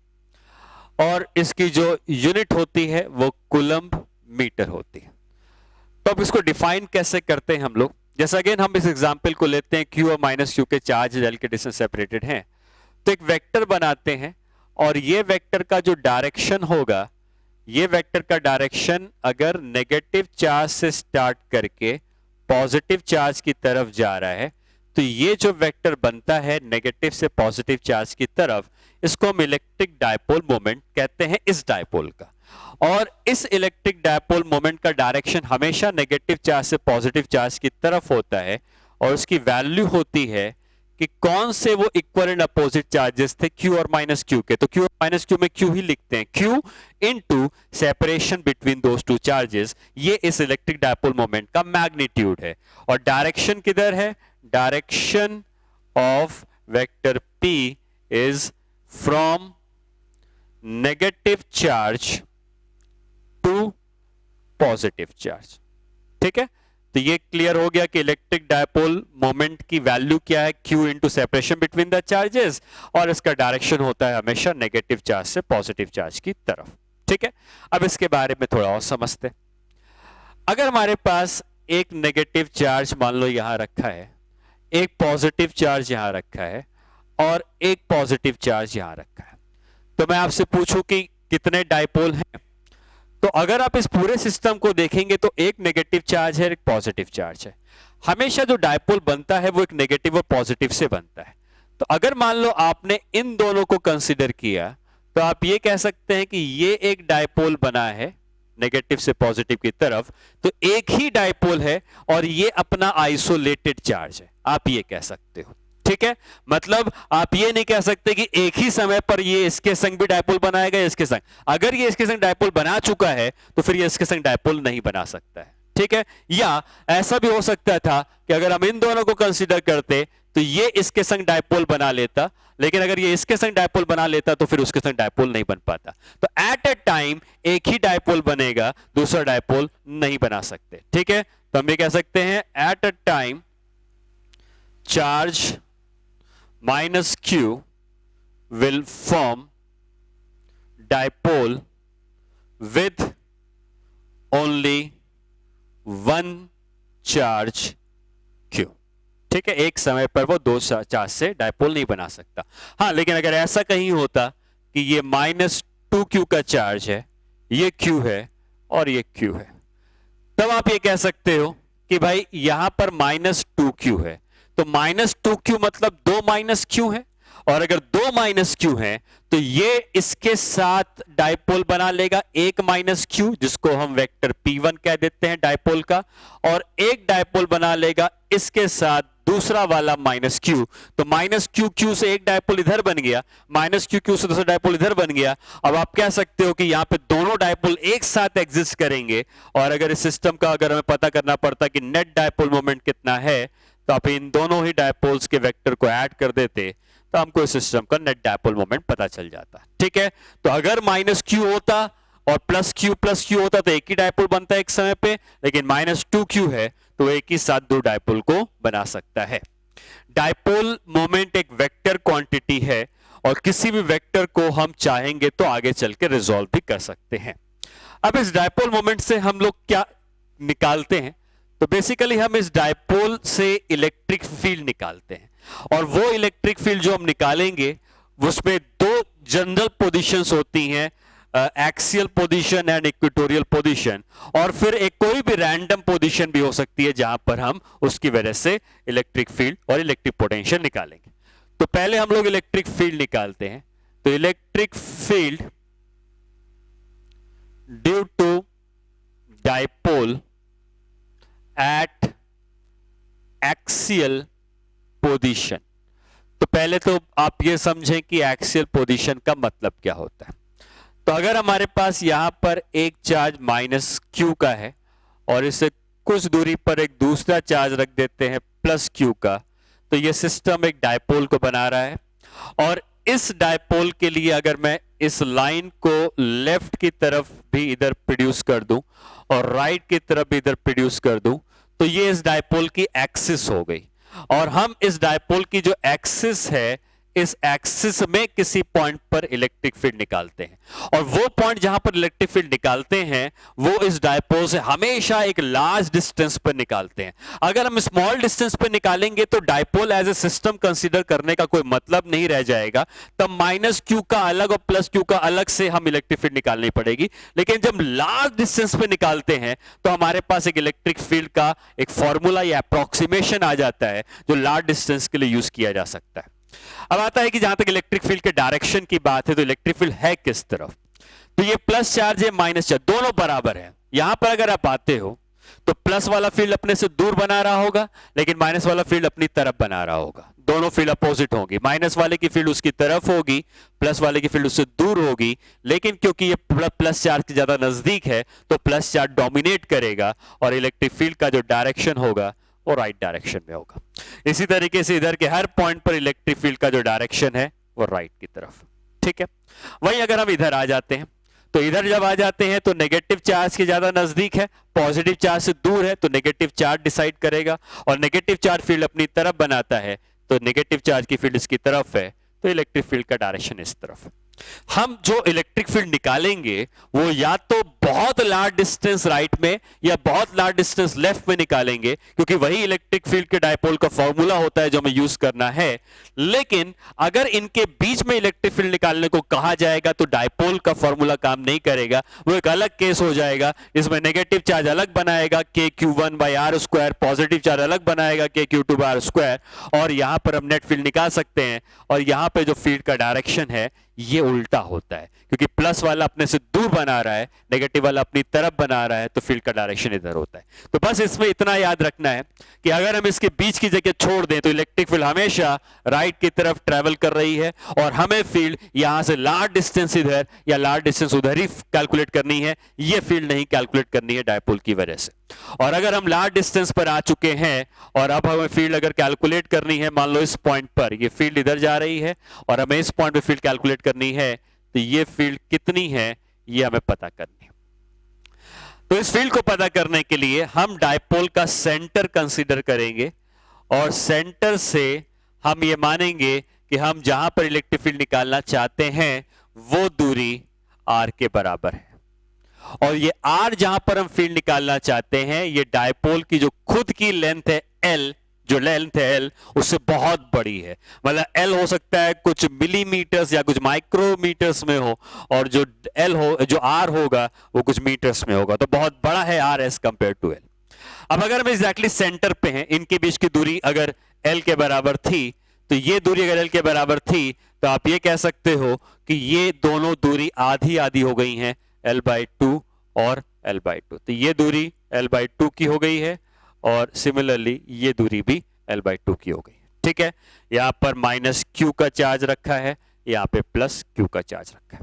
[SPEAKER 1] और इसकी जो यूनिट होती है वो कूलम्ब मीटर होती है। तो अब इसको डिफाइन कैसे करते हैं हम लोग? जैसा अगेन हम इस एग्जांपल को लेते हैं, Q और माइनस Q के चार्ज L के डिस्टेंस सेपरेटेड हैं, तो एक वेक्टर बनाते हैं और ये वेक्टर का जो डायरेक्शन होगा, ये वेक्टर का डायरेक्शन अगर नेगेटिव चार्ज से स्टार्ट करके पॉजिटिव चार्ज की तरफ जा रहा है, तो ये जो वेक्टर बनता है नेगेटिव से पॉजिटिव चार्ज की तरफ, इसको हम इलेक्ट्रिक डायपोल मोमेंट कहते हैं, इस डायपोल का। और इस इलेक्ट्रिक डायपोल मोमेंट का डायरेक्शन हमेशा नेगेटिव चार्ज से पॉजिटिव चार्ज की तरफ होता है और उसकी वैल्यू होती है कि कौन से वो इक्वल एंड अपोजिट चार्जेस थे, Q और माइनस Q के। तो Q और माइनस Q में Q ही लिखते हैं, Q into separation between those two charges. ये इस इलेक्ट्रिक डायपोल मोमेंट का मैग्नीट्यूड है। और डायरेक्शन किधर है? Direction of vector P is from negative charge to positive charge. ठीक है। तो ये क्लियर हो गया कि इलेक्ट्रिक डायपोल मोमेंट की वैल्यू क्या है, Q into separation between the charges, और इसका डायरेक्शन होता है हमेशा नेगेटिव चार्ज से पॉजिटिव चार्ज की तरफ। ठीक है। अब इसके बारे में थोड़ा और समझते हैं। अगर हमारे पास एक नेगेटिव चार्ज मान लो यहां रखा है, एक पॉजिटिव चार्ज यहां रखा है और एक पॉजिटिव चार्ज यहां रखा है, तो मैं आपसे पूछूं कि कितने डायपोल हैं? तो अगर आप इस पूरे सिस्टम को देखेंगे तो एक नेगेटिव चार्ज है, एक पॉजिटिव चार्ज है। हमेशा जो डायपोल बनता है वो एक नेगेटिव और पॉजिटिव से बनता है। तो अगर मान लो आपने इन दोनों को कंसीडर किया, तो आप ये कह सकते हैं कि ये एक डायपोल बना है नेगेटिव से पॉजिटिव की तरफ, तो एक ही डायपोल है और ये अपना आइसोलेटेड चार्ज है, आप ये कह सकते हो। ठीक है। मतलब आप ये नहीं कह सकते कि एक ही समय पर ये इसके संग भी डायपोल बनाएगा, इसके संग। अगर ये इसके संग डायपोल बना चुका है तो फिर ये इसके संग डायपोल नहीं बना सकता है। ठीक है। या ऐसा भी हो सकता था कि अगर हम इन दोनों को कंसीडर करते तो ये इसके संग डायपोल बना लेता, लेकिन अगर ये इसके संग डायपोल बना लेता तो फिर उसके संग डायपोल नहीं बन पाता। तो एट ए टाइम एक ही डायपोल बनेगा, दूसरा डायपोल नहीं बना सकते। ठीक है। तो हम ये कह सकते हैं at a time charge minus Q will form dipole with only one charge Q। ठीक है। एक समय पर वो दो चार्ज से डायपोल नहीं बना सकता। हाँ, लेकिन अगर ऐसा कहीं होता कि ये -2Q का चार्ज है, ये Q है और ये Q है, तब आप ये कह सकते हो कि भाई यहां पर -2Q है, तो -2Q मतलब 2 -Q है, और अगर 2 -Q है तो ये इसके साथ डायपोल बना लेगा एक -Q, जिसको हम वेक्टर P1 कह देते हैं डायपोल का, और एक डायपोल बना लेगा इसके साथ दूसरा वाला -Q। तो -Q से एक डायपोल इधर बन गया, -Q से दूसरा डायपोल इधर बन गया। अब आप कह सकते हो कि यहां पे दोनों डायपोल एक साथ एग्जिस्ट करेंगे, और अगर इस सिस्टम का अगर हमें पता करना पड़ता कि नेट डायपोल मोमेंट कितना है, तो आप इन दोनों ही डायपोल्स के वेक्टर को ऐड कर देते तो हमको इस सिस्टम का नेट डायपोल मोमेंट पता चल जाता। ठीक है, तो अगर माइनस क्यू होता और प्लस क्यू होता तो एक ही डायपोल बनता है एक समय पे, लेकिन माइनस 2q है तो एक ही साथ दो डायपोल को बना सकता है। डायपोल मोमेंट एक वेक्टर क्वांटिटी है और किसी भी वेक्टर को हम चाहेंगे तो आगे चल के रिजॉल्व भी कर सकते हैं। अब इस डायपोल मोमेंट से हम लोग क्या निकालते हैं, तो बेसिकली हम इस डायपोल से इलेक्ट्रिक फील्ड निकालते हैं और वो इलेक्ट्रिक फील्ड जो हम निकालेंगे उसमें दो जनरल पोजीशंस होती हैं, axial position and equatorial position, और फिर एक कोई भी रैंडम पोजीशन भी हो सकती है जहां पर हम उसकी वजह से इलेक्ट्रिक फील्ड और इलेक्ट्रिक पोटेंशियल निकालेंगे। तो पहले हम लोग इलेक्ट्रिक फील्ड निकालते हैं। तो electric field due to dipole at axial position. तो पहले तो आप ये समझें कि एक्सियल पोजीशन का मतलब क्या होता है। तो अगर हमारे पास यहां पर एक चार्ज माइनस क्यू का है और इसे कुछ दूरी पर एक दूसरा चार्ज रख देते हैं प्लस क्यू का, तो ये सिस्टम एक डायपोल को बना रहा है। और इस डायपोल के लिए अगर मैं इस लाइन को लेफ्ट की तरफ भी इधर प्रोड्यूस कर दूं और राइट की तरफ भी इधर प्रोड्यूस कर दूं, तो ये इस डायपोल की एक्सिस हो गई। और हम इस डायपोल की जो एक्सिस है, इस एक्सिस में किसी पॉइंट पर इलेक्ट्रिक फील्ड निकालते हैं और वो पॉइंट जहां पर इलेक्ट्रिक फील्ड निकालते हैं वो इस डायपोल से हमेशा एक लार्ज डिस्टेंस पर निकालते हैं। अगर हम स्मॉल डिस्टेंस पर निकालेंगे तो dipole as a system consider करने का कोई मतलब नहीं रह जाएगा, तब माइनस क्यू का अलग और प्लस क्यू का अलग से हम इलेक्ट्रिक फील्ड निकालनी पड़ेगी। लेकिन जब लार्ज डिस्टेंस पे निकालते हैं तो हमारे पास एक इलेक्ट्रिक फील्ड का एक फॉर्मूला या अप्रोक्सीमेशन आ जाता है जो लार्ज डिस्टेंस के लिए यूज किया जा सकता है। अब आता है कि जहां तक इलेक्ट्रिक फील्ड के डायरेक्शन की बात है, तो इलेक्ट्रिक फील्ड है किस तरफ। तो ये प्लस चार्ज है माइनस चार्ज दोनों बराबर है। यहां पर अगर आप आते हो तो प्लस वाला फील्ड अपने से दूर बना रहा होगा, लेकिन माइनस वाला फील्ड अपनी तरफ बना रहा होगा। दोनों फील्ड अपोजिट होंगी, माइनस वाले की फील्ड उसकी तरफ होगी, प्लस वाले की फील्ड उससे दूर होगी। लेकिन क्योंकि ये प्लस चार्ज के ज्यादा नजदीक है तो प्लस चार्ज डोमिनेट करेगा और इलेक्ट्रिक फील्ड का जो डायरेक्शन होगा वो राइट डायरेक्शन में होगा। इसी तरीके से इधर के हर पॉइंट पर इलेक्ट्रिक फील्ड का जो डायरेक्शन है वो राइट की तरफ। ठीक है, वहीं अगर हम इधर आ जाते हैं तो इधर जब आ जाते हैं तो नेगेटिव चार्ज के ज्यादा नजदीक है, पॉजिटिव चार्ज से दूर है, तो नेगेटिव चार्ज डिसाइड करेगा और नेगेटिव चार्ज फील्ड अपनी तरफ बनाता है, तो नेगेटिव चार्ज की फील्ड इसकी तरफ है तो इलेक्ट्रिक फील्ड का डायरेक्शन इस तरफ है। हम जो इलेक्ट्रिक फील्ड निकालेंगे वो या तो बहुत लार्ज डिस्टेंस राइट में या बहुत लार्ज डिस्टेंस लेफ्ट में निकालेंगे, क्योंकि वही इलेक्ट्रिक फील्ड के डायपोल का फॉर्मूला होता है जो हमें यूज करना है। लेकिन अगर इनके बीच में इलेक्ट्रिक फील्ड निकालने को कहा जाएगा तो डायपोल का फॉर्मूला काम नहीं करेगा, वो एक अलग केस हो जाएगा। इसमें नेगेटिव चार्ज अलग बनाएगा KQ1/r², पॉजिटिव चार्ज अलग बनाएगा KQ2/r², और यहां पर हम नेट फील्ड निकाल सकते हैं। और यहां पे जो फील्ड का डायरेक्शन है ये उल्टा होता है, क्योंकि प्लस वाला अपने से दूर बना रहा है, नेगेटिव वाला अपनी तरफ बना रहा है, तो फील्ड का डायरेक्शन इधर होता है। तो बस इसमें इतना याद रखना है कि अगर हम इसके बीच की जगह छोड़ दें तो इलेक्ट्रिक फील्ड हमेशा राइट की तरफ ट्रेवल कर रही है और हमें फील्ड यहां से लार्ज डिस्टेंस इधर या लार्ज डिस्टेंस उधर ही कैलकुलेट करनी है, ये फील्ड नहीं कैलकुलेट करनी है डायपोल की वजह से। और अगर हम लार्ज डिस्टेंस पर आ चुके हैं और अब हमें फील्ड अगर कैलकुलेट करनी है, मान लो इस पॉइंट पर ये फील्ड इधर जा रही है और हमें इस पॉइंट पे फील्ड कैलकुलेट करनी है, तो ये फील्ड कितनी है ये हमें पता करनी है। तो इस फील्ड को पता करने के लिए हम डायपोल का सेंटर कंसीडर करेंगे और सेंटर से हम ये मानेंगे कि हम जहां पर इलेक्ट्रिक फील्ड निकालना चाहते हैं वो दूरी r के बराबर है, और ये r जहां पर हम फील्ड निकालना चाहते हैं ये डायपोल की जो खुद की लेंथ है l, जो लेंथ है l उससे बहुत बड़ी है। मतलब l हो सकता है कुछ मिलीमीटर्स या कुछ माइक्रोमीटर्स में हो, और जो जो r होगा वो कुछ मीटर्स में होगा, तो बहुत बड़ा है r as compare to l। अब अगर हम एग्जैक्टली सेंटर पे हैं, इनके बीच की दूरी अगर l के बराबर थी, तो ये दूरी अगर l के बराबर थी तो आप ये कह सकते हो कि ये दोनों दूरी आधी आधी हो गई हैं, l/2 और l/2। तो ये दूरी l/2 की हो गई है और सिमिलरली ये दूरी भी l/2 की हो गई है। ठीक है, यहां पर -q का चार्ज रखा है, यहां पे +q का चार्ज रखा है।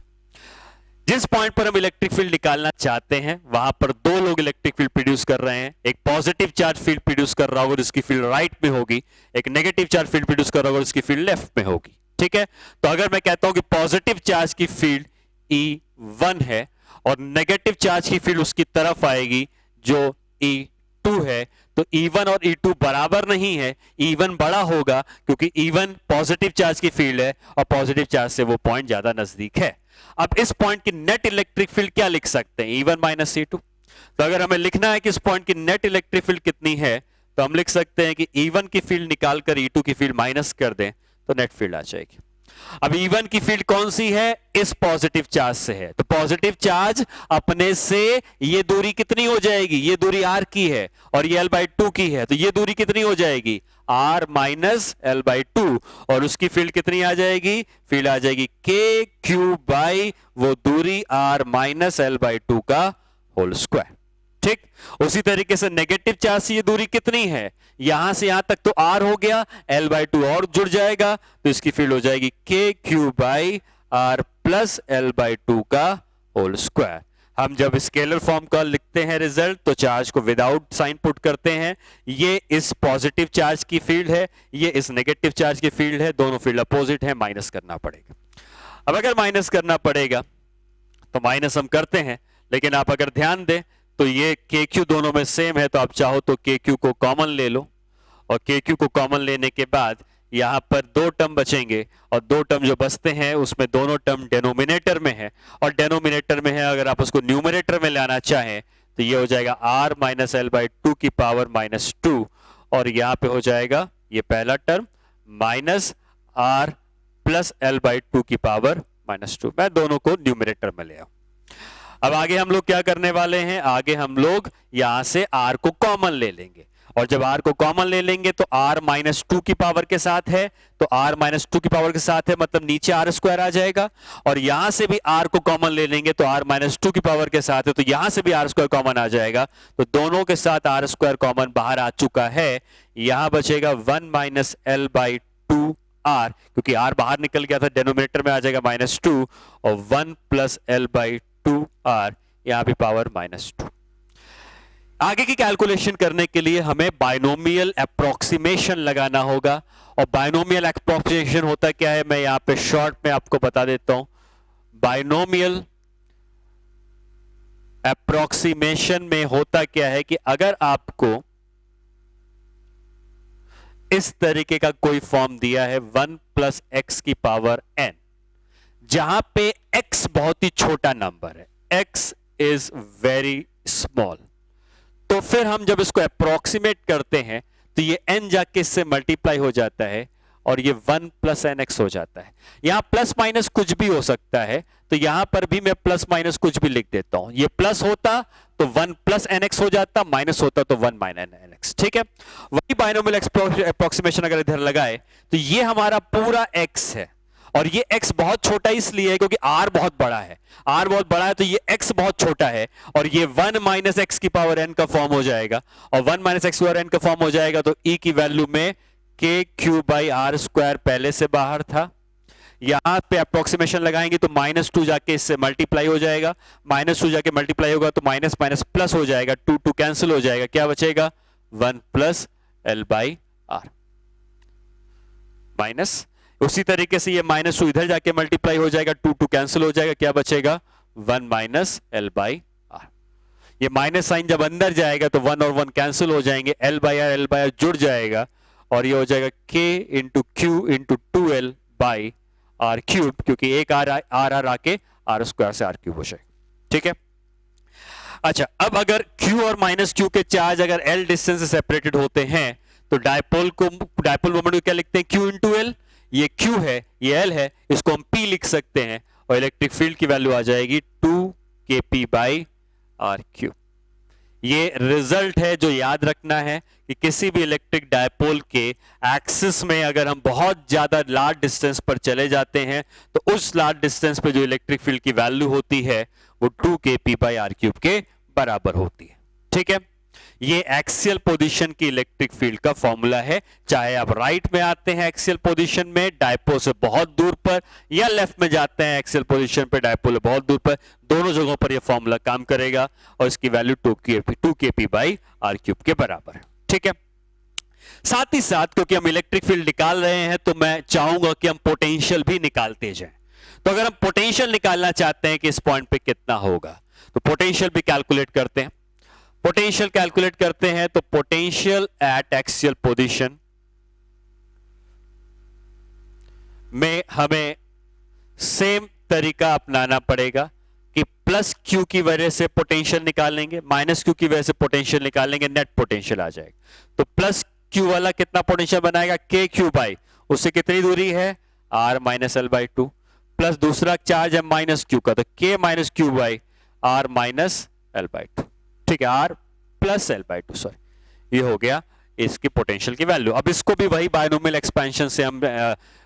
[SPEAKER 1] जिस पॉइंट पर हम इलेक्ट्रिक फील्ड निकालना चाहते हैं वहां पर दो लोग इलेक्ट्रिक फील्ड प्रोड्यूस कर रहे हैं, एक पॉजिटिव चार्ज फील्ड प्रोड्यूस कर रहा होगा जिसकी फील्ड राइट में होगी, एक नेगेटिव चार्ज फील्ड प्रोड्यूस कर रहा होगा जिसकी फील्ड लेफ्ट में होगी। ठीक है, तो अगर मैं कहता हूं कि पॉजिटिव चार्ज की फील्ड E1 है और नेगेटिव चार्ज की फील्ड उसकी तरफ आएगी जो E2 है, तो E1 और E2 बराबर नहीं है, E1 बड़ा होगा क्योंकि E1 पॉजिटिव चार्ज की फील्ड है और पॉजिटिव चार्ज से वो पॉइंट ज्यादा नजदीक है। अब इस पॉइंट की नेट इलेक्ट्रिक फील्ड क्या लिख सकते हैं? E1 minus E2। तो अगर हमें लिखना है कि इस पॉइंट की नेट इलेक्ट्रिक फील्ड कितनी है तो हम लिख सकते हैं कि E1 की फील्ड निकालकर E2 की फील्ड माइनस कर दें तो नेट फील्ड आ जाएगी। अब E1 की फील्ड कौन सी है? इस पॉजिटिव चार्ज से है, तो पॉजिटिव चार्ज अपने से ये दूरी कितनी हो जाएगी? ये दूरी r की है और ये l/2 की है, तो ये दूरी कितनी हो जाएगी? r माइनस l/2 और उसकी फील्ड कितनी आ जाएगी? फील्ड आ जाएगी kq बाई वो दूरी r माइनस l/2 का होल स्क्वायर। ठीक, उसी तरीके से नेगेटिव चार्ज से ये दूरी कितनी है? यहां से यहां तक तो r हो गया, l/2 और जुड़ जाएगा तो इसकी फील्ड हो जाएगी kq by r plus l/2 का होल स्क्वायर। हम जब स्केलर फॉर्म का लिखते हैं रिजल्ट तो चार्ज को विदाउट साइन पुट करते हैं। ये इस पॉजिटिव चार्ज की फील्ड है, ये इस नेगेटिव चार्ज की फील्ड है, दोनों फील्ड अपोजिट है, माइनस करना पड़ेगा। अब अगर माइनस करना पड़ेगा तो माइनस हम करते हैं, लेकिन आप अगर ध्यान दें तो ये KQ दोनों में सेम है, तो आप चाहो तो KQ को कॉमन ले लो और KQ को कॉमन लेने के बाद यहां पर दो टर्म बचेंगे और दो टर्म जो बचते हैं उसमें दोनों टर्म डेनोमिनेटर में है और डेनोमिनेटर में है, अगर आप उसको न्यूमरेटर में लाना चाहें तो ये हो जाएगा r माइनस l/2 की पावर -2 और यहां पे हो जाएगा ये पहला term minus r plus l/2 की पावर -2। मैं दोनों को न्यूमरेटर में ले आऊं। अब आगे हम लोग क्या करने वाले हैं? आगे हम लोग यहां से r को कॉमन ले लेंगे और जब r को कॉमन ले लेंगे तो r -2 की पावर के साथ है, तो r -2 की पावर के साथ है मतलब नीचे r स्क्वायर आ जाएगा और यहां से भी r को कॉमन ले लेंगे तो r -2 की पावर के साथ है, तो यहां से भी r स्क्वायर कॉमन आ जाएगा, तो दोनों के साथ r स्क्वायर कॉमन बाहर आ चुका है। यहां बचेगा 1 माइनस l/2 r, क्योंकि r बाहर निकल गया था, डेनोमिनेटर में आ जाएगा -2 और 1 प्लस l/2 r, यहां भी पावर -2। आगे की कैलकुलेशन करने के लिए हमें बाइनोमियल अप्रोक्सीमेशन लगाना होगा और बाइनोमियल अप्रोक्सीमेशन होता क्या है मैं यहां पे शॉर्ट में आपको बता देता हूं। बाइनोमियल अप्रोक्सीमेशन में होता क्या है कि अगर आपको इस तरीके का कोई फॉर्म दिया है 1 प्लस एक्स की पावर n, जहां पे x बहुत ही छोटा नंबर है, x इज वेरी स्मॉल, तो फिर हम जब इसको अप्रोक्सीमेट करते हैं तो ये n जाके इससे मल्टीप्लाई हो जाता है और ये 1 प्लस nx हो जाता है। यहां प्लस माइनस कुछ भी हो सकता है, तो यहां पर भी मैं प्लस माइनस कुछ भी लिख देता हूं। ये प्लस होता तो 1 प्लस nx हो जाता, माइनस होता तो 1 माइनस nx। ठीक है, वही बाइनोमियल अप्रोक्सीमेशन अगर इधर लगाए तो ये हमारा पूरा x है और ये x बहुत छोटा इसलिए है क्योंकि r बहुत बड़ा है, r बहुत बड़ा है तो ये x बहुत छोटा है और ये 1 माइनस एक्स की पावर n का फॉर्म हो जाएगा और 1 माइनस एक्स की पावर n का फॉर्म हो जाएगा तो e की वैल्यू में kq बाई आर स्क्वायर पहले से बाहर था। यहां पे अप्रोक्सीमेशन लगाएंगे तो -2 जाके इससे मल्टीप्लाई हो जाएगा, -2 जाके मल्टीप्लाई होगा तो माइनस माइनस प्लस हो जाएगा, 2 कैंसिल हो जाएगा, क्या बचेगा 1 plus L by R minus. उसी तरीके से ये -2 इधर जाके मल्टीप्लाई हो जाएगा, 2 कैंसिल हो जाएगा, क्या बचेगा 1 माइनस एल बाई आर। ये माइनस साइन जब अंदर जाएगा तो 1 और 1 कैंसिल हो जाएंगे, एल बाई आर जुड़ जाएगा और ये हो जाएगा k into Q into 2l by R cube, क्योंकि एक आर आके आर स्क्वायर से आर क्यूब हो जाएगा। ठीक है, अच्छा अब अगर q और माइनस q के चार्ज अगर l डिस्टेंस से सेपरेटेड होते हैं तो डायपोल मोमेंट को क्या लिखते हैं q इंटू एल। ये q है ये l है, इसको हम p लिख सकते हैं और इलेक्ट्रिक फील्ड की वैल्यू आ जाएगी 2 kp बाई आर क्यूब। ये रिजल्ट है जो याद रखना है कि किसी भी इलेक्ट्रिक डायपोल के एक्सिस में अगर हम बहुत ज्यादा लार्ज डिस्टेंस पर चले जाते हैं तो उस लार्ज डिस्टेंस पे जो इलेक्ट्रिक फील्ड की वैल्यू होती है वो 2 kp बाई आर क्यूब के बराबर होती है। ठीक है, ये एक्सियल पोजीशन की इलेक्ट्रिक फील्ड का फॉर्मूला है। चाहे आप राइट में आते हैं एक्सियल पोजीशन में डायपोल से बहुत दूर पर, या लेफ्ट में जाते हैं एक्सियल पोजीशन पे डायपोल से बहुत दूर पर, दोनों जगहों पर यह फॉर्मूला काम करेगा और इसकी वैल्यू 2kp/r³ के बराबर है। ठीक है, साथ ही साथ क्योंकि हम इलेक्ट्रिक फील्ड निकाल रहे हैं तो मैं चाहूंगा कि हम पोटेंशियल भी निकालते जाएं। तो अगर हम पोटेंशियल निकालना चाहते हैं कि इस पॉइंट पे कितना होगा, तो पोटेंशियल भी कैलकुलेट करते हैं। पोटेंशियल कैलकुलेट करते हैं तो पोटेंशियल एट एक्सियल पोजीशन में हमें सेम तरीका अपनाना पड़ेगा कि प्लस क्यू की वजह से पोटेंशियल निकालेंगे, माइनस क्यू की वजह से पोटेंशियल निकालेंगे, नेट पोटेंशियल आ जाएगा। तो प्लस क्यू वाला कितना पोटेंशियल बनाएगा, के क्यू बाई, उससे कितनी दूरी है, R minus L by two, plus दूसरा चार्ज है माइनस क्यू का, तो K minus Q by R minus L by two. ठीक है, R plus L by two, sorry, ये हो गया इसकी पोटेंशियल की वैल्यू। अब इसको भी वही बायनोमियल एक्सपेंशन से हम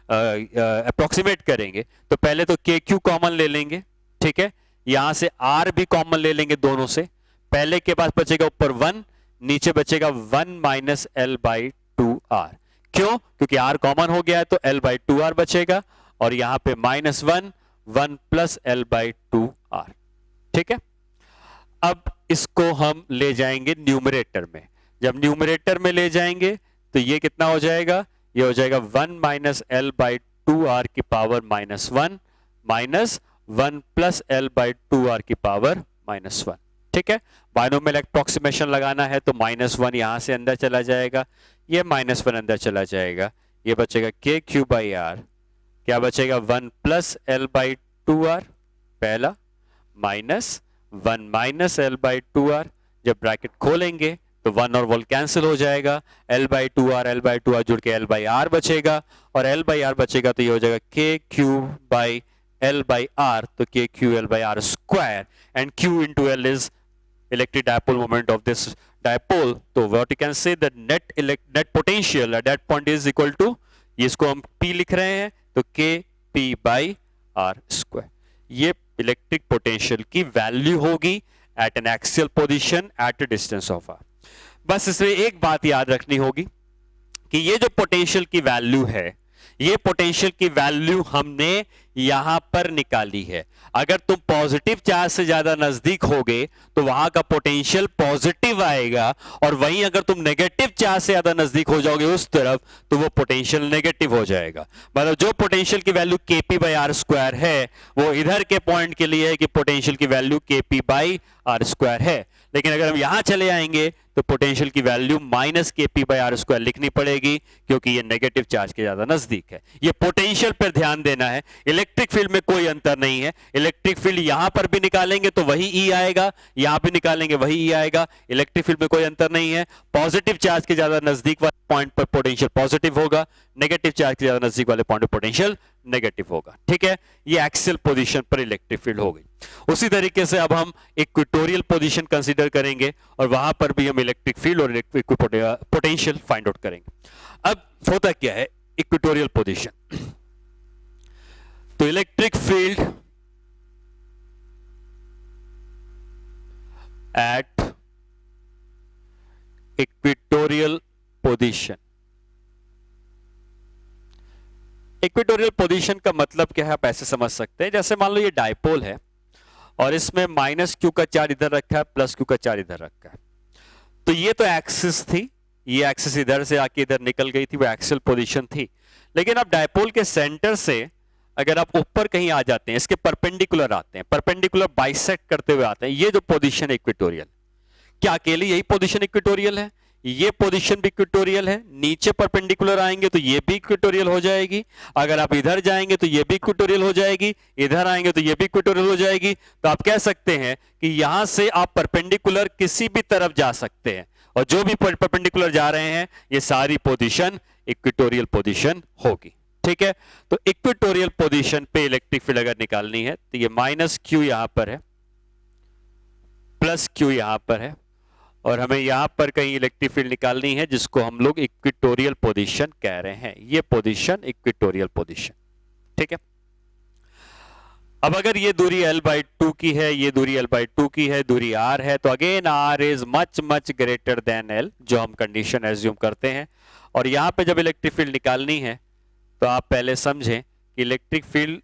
[SPEAKER 1] अप्रोक्सीमेट करेंगे। तो पहले तो के क्यू कॉमन ले लेंगे, ठीक है, यहां से आर भी कॉमन ले लेंगे दोनों से। पहले के पास बचेगा ऊपर 1, नीचे बचेगा 1 minus L by two R. क्यों, क्योंकि आर कॉमन हो गया है तो एल बाई टू आर बचेगा, और यहां पे -1 1 plus L by two R. ठीक है, अब इसको हम ले जाएंगे न्यूमरेटर में। जब न्यूमरेटर में ले जाएंगे तो ये कितना हो जाएगा, ये हो जाएगा 1 minus L by two R की power -1 minus 1 plus L by two R की पावर -1। ठीक है, बायनोमियल अप्रोक्सीमेशन लगाना है तो -1 यहां से अंदर चला जाएगा, ये -1 अंदर चला जाएगा, ये बचेगा के क्यू बाई आर, क्या बचेगा 1 plus L by two R पहला, minus 1 minus L by two R. जब ब्रैकेट खोलेंगे तो 1 और 1 कैंसिल हो जाएगा, एल बाई टू आर जुड़ के एल बाई आर बचेगा, और एल बाई आर बचेगा तो ये हो जाएगा K Q by L by R, तो K Q L by R square, and Q into L is electric dipole moment of this dipole. तो what you can say the net potential at that point is equal to, इसको हम P लिख रहे हैं तो K P by R square. ये electric potential की value होगी at an axial position at a distance of R. बस इसमें एक बात याद रखनी होगी कि ये जो पोटेंशियल की वैल्यू है, ये पोटेंशियल की वैल्यू हमने यहां पर निकाली है। अगर तुम पॉजिटिव चार्ज से ज्यादा नजदीक होगे तो वहां का पोटेंशियल पॉजिटिव आएगा, और वहीं अगर तुम नेगेटिव चार्ज से ज्यादा नजदीक हो जाओगे उस तरफ तो वो पोटेंशियल नेगेटिव हो जाएगा। मतलब जो पोटेंशियल की value KP by R square है वो इधर के पॉइंट के लिए है कि पोटेंशियल की value KP by R square है, लेकिन अगर हम यहां चले आएंगे तो पोटेंशियल की value minus KP by R square लिखनी पड़ेगी, क्योंकि ये नेगेटिव चार्ज के ज्यादा नजदीक है। ये पोटेंशियल पर ध्यान देना है, इलेक्ट्रिक फील्ड में कोई अंतर नहीं है। इलेक्ट्रिक फील्ड यहां पर भी निकालेंगे तो वही ई आएगा, यहां भी निकालेंगे वही ई आएगा। इलेक्ट्रिक फील्ड में कोई अंतर नहीं है। पॉजिटिव चार्ज के ज्यादा नजदीक वाले पॉइंट पर पोटेंशियल पॉजिटिव होगा, नेगेटिव चार्ज के ज्यादा नजदीक वाले पॉइंट पर पोटेंशियल नेगेटिव होगा। ठीक है, ये एक्सियल पोजीशन पर इलेक्ट्रिक फील्ड हो गई। उसी तरीके से अब हम इक्वेटोरियल पोजीशन कंसीडर करेंगे और वहां पर भी हम इलेक्ट्रिक फील्ड और पोटेंशियल फाइंड आउट करेंगे। अब होता क्या है इक्वेटोरियल पोजीशन, तो electric field at equatorial position. Equatorial position का मतलब क्या है आप ऐसे समझ सकते हैं, जैसे मान लो ये डायपोल है और इसमें माइनस क्यू का चार्ज इधर रखा है, प्लस क्यू का चार्ज इधर रखा है। तो ये तो एक्सिस थी, ये एक्सिस इधर से आके इधर निकल गई थी, वो एक्सियल पोजीशन थी। लेकिन अब डायपोल के सेंटर से अगर आप ऊपर कहीं आ जाते हैं, इसके परपेंडिकुलर आते हैं, परपेंडिकुलर बाइसेक्ट करते हुए आते हैं, ये जो पोजीशन है इक्वेटोरियल, क्या अकेली यही पोजीशन इक्वेटोरियल है? ये पोजीशन भी इक्वेटोरियल है। नीचे परपेंडिकुलर आएंगे तो ये भी इक्वेटोरियल हो जाएगी। अगर आप इधर जाएंगे तो ये भी इक्वेटोरियल हो जाएगी, इधर आएंगे तो ये भी इक्वेटोरियल हो जाएगी। तो आप कह सकते हैं कि यहां से आप परपेंडिकुलर किसी भी तरफ जा सकते हैं, और जो भी परपेंडिकुलर जा रहे हैं ये सारी पोजीशन इक्वेटोरियल पोजीशन होगी। ठीक है, तो इक्वेटोरियल पोजीशन पे इलेक्ट्रिक फील्ड अगर निकालनी है तो ये माइनस क्यू यहां पर है, प्लस क्यू यहां पर है, और हमें यहां पर कहीं इलेक्ट्रिक फील्ड निकालनी है जिसको हम लोग इक्वेटोरियल पोजीशन कह रहे हैं। ये पोजीशन इक्वेटोरियल पोजीशन। ठीक है, अब अगर ये दूरी l/2 की है, ये दूरी l/2 की है, दूरी r है, तो again r is much much greater than l, जो हम कंडीशन एज्यूम करते हैं। और यहां पे जब इलेक्ट्रिक फील्ड निकालनी है तो आप पहले समझें कि इलेक्ट्रिक फील्ड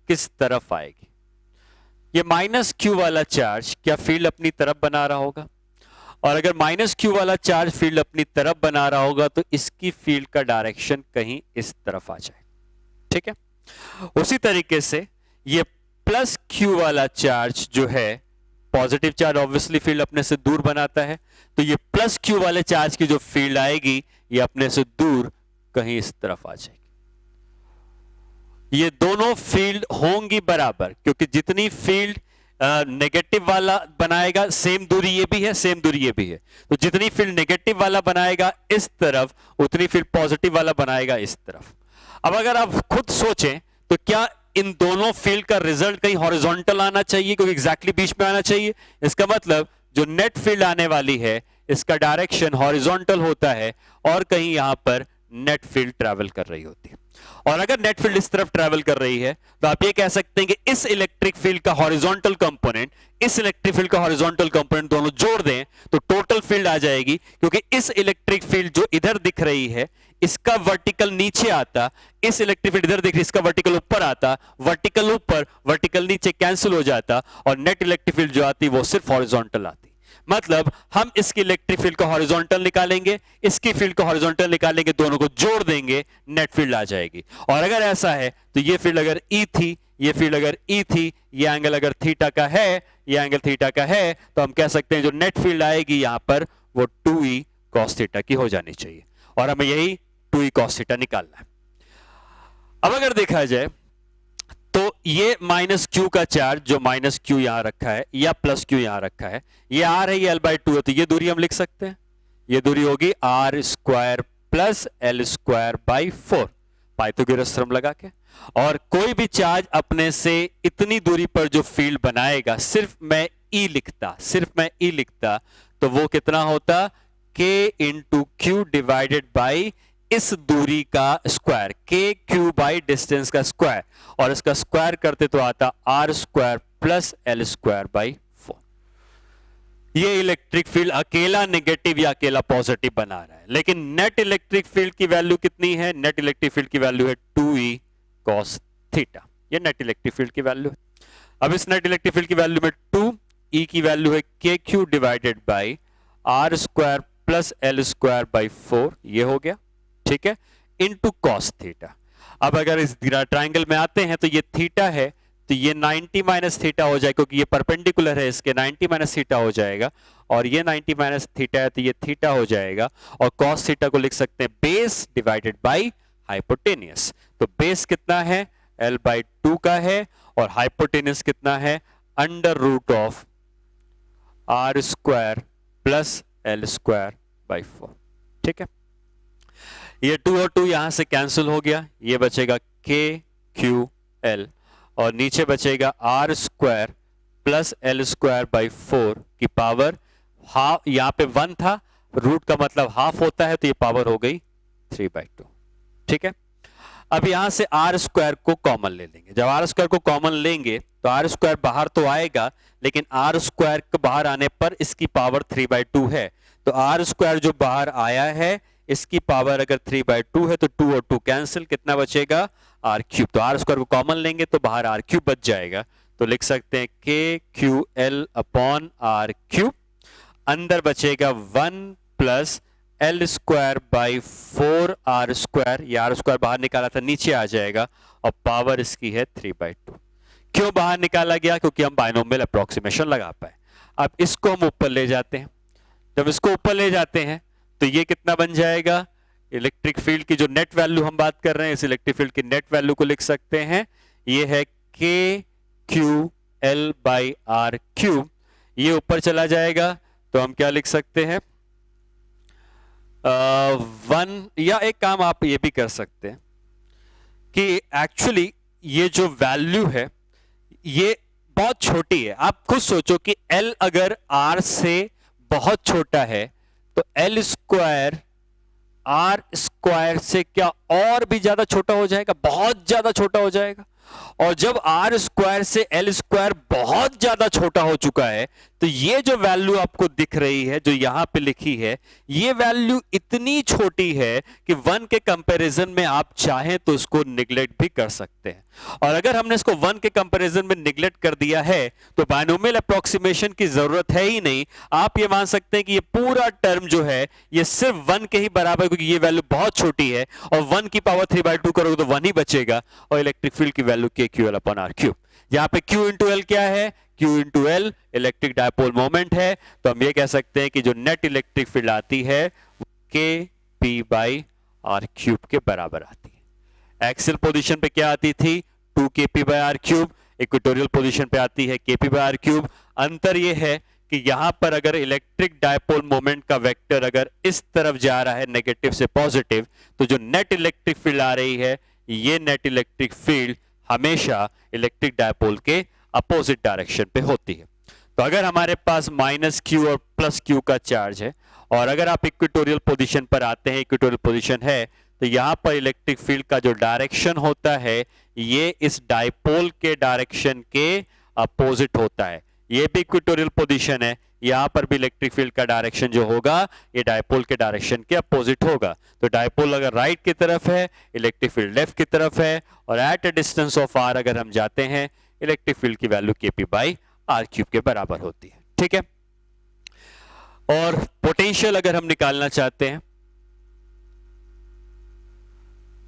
[SPEAKER 1] किस तरफ आएगी। ये -q वाला चार्ज क्या फील्ड अपनी तरफ बना रहा होगा, और अगर -q वाला चार्ज फील्ड अपनी तरफ बना रहा होगा तो इसकी फील्ड का डायरेक्शन कहीं इस तरफ आ जाए। ठीक है, उसी तरीके से ये +q वाला चार्ज जो है, पॉजिटिव चार्ज ऑब्वियसली फील्ड अपने से दूर बनाता है, तो ये +q वाले चार्ज की जो फील्ड आएगी ये अपने से दूर कहीं इस तरफ आ जाएगी। ये दोनों फील्ड होंगी बराबर, क्योंकि जितनी फील्ड नेगेटिव वाला बनाएगा, सेम दूरी ये भी है, सेम दूरी ये भी है, तो जितनी फील्ड नेगेटिव वाला बनाएगा इस तरफ, उतनी फील्ड पॉजिटिव वाला बनाएगा इस तरफ। अब अगर आप खुद सोचें तो क्या इन दोनों फील्ड का रिजल्ट कहीं हॉरिजॉन्टल आना चाहिए, क्योंकि एग्जैक्टली बीच में आना चाहिए। इसका मतलब जो नेट फील्ड आने वाली है इसका डायरेक्शन हॉरिजॉन्टल होता है और कहीं यहां पर नेट फील्ड ट्रैवल कर रही होती है। और अगर नेट फील्ड इस तरफ ट्रैवल कर रही है तो आप ये कह सकते हैं कि इस इलेक्ट्रिक फील्ड का हॉरिजॉन्टल कंपोनेंट, इस इलेक्ट्रिक फील्ड का हॉरिजॉन्टल कंपोनेंट दोनों जोड़ दें तो टोटल फील्ड आ जाएगी, क्योंकि इस इलेक्ट्रिक फील्ड जो इधर दिख रही है इसका वर्टिकल नीचे आता, इस इलेक्ट्रिक फील्ड इधर दिख रही है इसका वर्टिकल ऊपर आता, वर्टिकल ऊपर वर्टिकल नीचे कैंसिल हो जाता, और नेट इलेक्ट्रिक फील्ड जो आती वो सिर्फ हॉरिजॉन्टल आती। मतलब हम इसकी इलेक्ट्रिक फील्ड को हॉरिजॉन्टल निकालेंगे, इसकी फील्ड को हॉरिजॉन्टल निकालेंगे, दोनों को जोड़ देंगे, नेट फील्ड आ जाएगी। और अगर ऐसा है तो ये फील्ड अगर E थी, ये फील्ड अगर E थी, ये एंगल अगर थीटा का है, ये एंगल थीटा का है, तो हम कह सकते हैं जो नेट फील्ड आएगी यहां पर वो 2E cos थीटा की हो जानी चाहिए, और हमें यही 2E cos थीटा निकालना है। अब अगर देखा जाए तो ये -q का चार्ज जो -q यहां रखा है या +q यहां रखा है, ये r है, ये l/2 है, तो ये दूरी हम लिख सकते हैं, ये दूरी होगी r² + l²/4 पाइथागोरस थ्योरम लगा के। और कोई भी चार्ज अपने से इतनी दूरी पर जो फील्ड बनाएगा, सिर्फ मैं E लिखता तो वो कितना होता, k × q डिवाइडेड बाई इस दूरी का स्क्वायर, k/q बाई डिस्टेंस का स्क्वायर, और इसका स्क्वायर करते तो आता r² + l²/4। ये इलेक्ट्रिक फील्ड अकेला नेगेटिव या अकेला पॉजिटिव बना रहा है, लेकिन नेट इलेक्ट्रिक फील्ड की वैल्यू कितनी है, नेट इलेक्ट्रिक फील्ड की वैल्यू है 2E cos थीटा, ये नेट इलेक्ट्रिक फील्ड की वैल्यू है। अब इस नेट इलेक्ट्रिक फील्ड की वैल्यू में 2E की वैल्यू है kq divided by r² + l²/4, ये हो गया, ठीक है, इनटू cos थीटा। अब अगर इस ट्रायंगल में आते हैं तो ये थीटा है, तो ये 90 - थीटा हो जाएगा, क्योंकि ये परपेंडिकुलर है इसके, 90 - थीटा हो जाएगा, और ये 90 - थीटा है तो ये थीटा हो जाएगा, और cos थीटा को लिख सकते हैं बेस डिवाइडेड बाई हाइपोटेनियस। तो बेस कितना है, l/2 का है, और हाइपोटेनियस कितना है, √r² + l²/4। ठीक है, ये 2 और 2 यहां से कैंसिल हो गया, ये बचेगा KQL, और नीचे बचेगा r² + l²/4 की पावर हाफ, यहां पे 1 था, रूट का मतलब हाफ होता है, तो ये पावर हो गई 3/2। ठीक है, अब यहां से r² को कॉमन ले लेंगे। जब r² को कॉमन लेंगे तो r² बाहर तो आएगा, लेकिन r² के बाहर आने पर इसकी पावर 3/2 है, तो r² जो बाहर आया है इसकी पावर अगर 3/2 है तो 2 और 2 कैंसिल, कितना बचेगा, r³। तो r² को कॉमन लेंगे तो बाहर r³ बच जाएगा, तो लिख सकते हैं KQL/r³, अंदर बचेगा 1 + l²/4r², ये r² बाहर निकाला था नीचे आ जाएगा, और पावर इसकी है 3/2। क्यों बाहर निकाला गया, क्योंकि हम बायनोमियल अप्रोक्सीमेशन लगा पाए। अब इसको हम ऊपर ले जाते हैं, जब इसको ऊपर ले जाते हैं तो ये कितना बन जाएगा, इलेक्ट्रिक फील्ड की जो नेट वैल्यू हम बात कर रहे हैं, इस इलेक्ट्रिक फील्ड की नेट वैल्यू को लिख सकते हैं, ये है KQL/r³, ये ऊपर चला जाएगा तो हम क्या लिख सकते हैं, 1, या एक काम आप ये भी कर सकते हैं कि एक्चुअली ये जो वैल्यू है ये बहुत छोटी है। आप खुद सोचो कि L अगर R से बहुत छोटा है तो l² r² से क्या और भी ज्यादा छोटा हो जाएगा, बहुत ज्यादा छोटा हो जाएगा। और जब आर स्क्वायर से एल स्क्वायर बहुत ज्यादा छोटा हो चुका है, तो ये जो वैल्यू आपको दिख रही है, जो यहां पे लिखी है, ये वैल्यू इतनी छोटी है कि 1 के कंपैरिजन में आप चाहें तो इसको निगलेक्ट भी कर सकते हैं। और अगर हमने इसको 1 के कंपैरिजन में निगलेक्ट कर दिया है तो बायनोमियल अप्रोक्सीमेशन की जरूरत है ही नहीं। आप ये मान सकते हैं कि ये पूरा टर्म जो है ये सिर्फ 1 के ही बराबर, क्योंकि ये वैल्यू बहुत छोटी है, और 1 की पावर 3/2 करोगे तो 1 ही बचेगा, और इलेक्ट्रिक फील्ड की value K Q L upon R cube. यहां पे Q इंटू एल क्या है? Q into L electric dipole moment है। तो हम ये कह सकते हैं कि जो नेट इलेक्ट्रिक फील्ड आती है के पी बाई आर क्यूब के बराबर आती है। एक्सियल पोजीशन पे क्या आती थी? 2 K P by R cube. Equatorial position पे आती है के पी बाई आर क्यूब। अंतर ये है कि यहां पर अगर इलेक्ट्रिक डायपोल मोमेंट का वेक्टर अगर इस तरफ जा रहा है नेगेटिव से पॉजिटिव, तो जो नेट इलेक्ट्रिक फील्ड आ रही है, ये नेट इलेक्ट्रिक फील्ड हमेशा इलेक्ट्रिक डायपोल के अपोजिट डायरेक्शन पे होती है। तो अगर हमारे पास माइनस क्यू और प्लस क्यू का चार्ज है, और अगर आप इक्वेटोरियल पोजीशन पर आते हैं, इक्वेटोरियल पोजीशन है, तो यहां पर इलेक्ट्रिक फील्ड का जो डायरेक्शन होता है ये इस डायपोल के डायरेक्शन के अपोजिट होता है। ये भी इक्वेटोरियल पोजीशन है, यहां पर भी इलेक्ट्रिक फील्ड का डायरेक्शन जो होगा ये डायपोल के डायरेक्शन के अपोजिट होगा। तो डायपोल अगर राइट की तरफ है, इलेक्ट्रिक फील्ड लेफ्ट की तरफ है, और at a distance of R अगर हम जाते हैं, इलेक्ट्रिक फील्ड की value KP by R cube के बराबर होती है। ठीक है। और पोटेंशियल अगर हम निकालना चाहते हैं,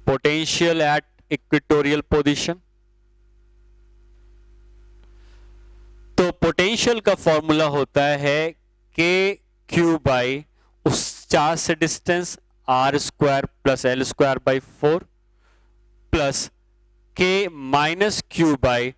[SPEAKER 1] पोटेंशियल एट इक्वेटोरियल पोजीशन, तो पोटेंशियल का फॉर्मूला होता है के क्यू बाई उस चार्ज से distance R square plus L square by 4 plus K minus Q by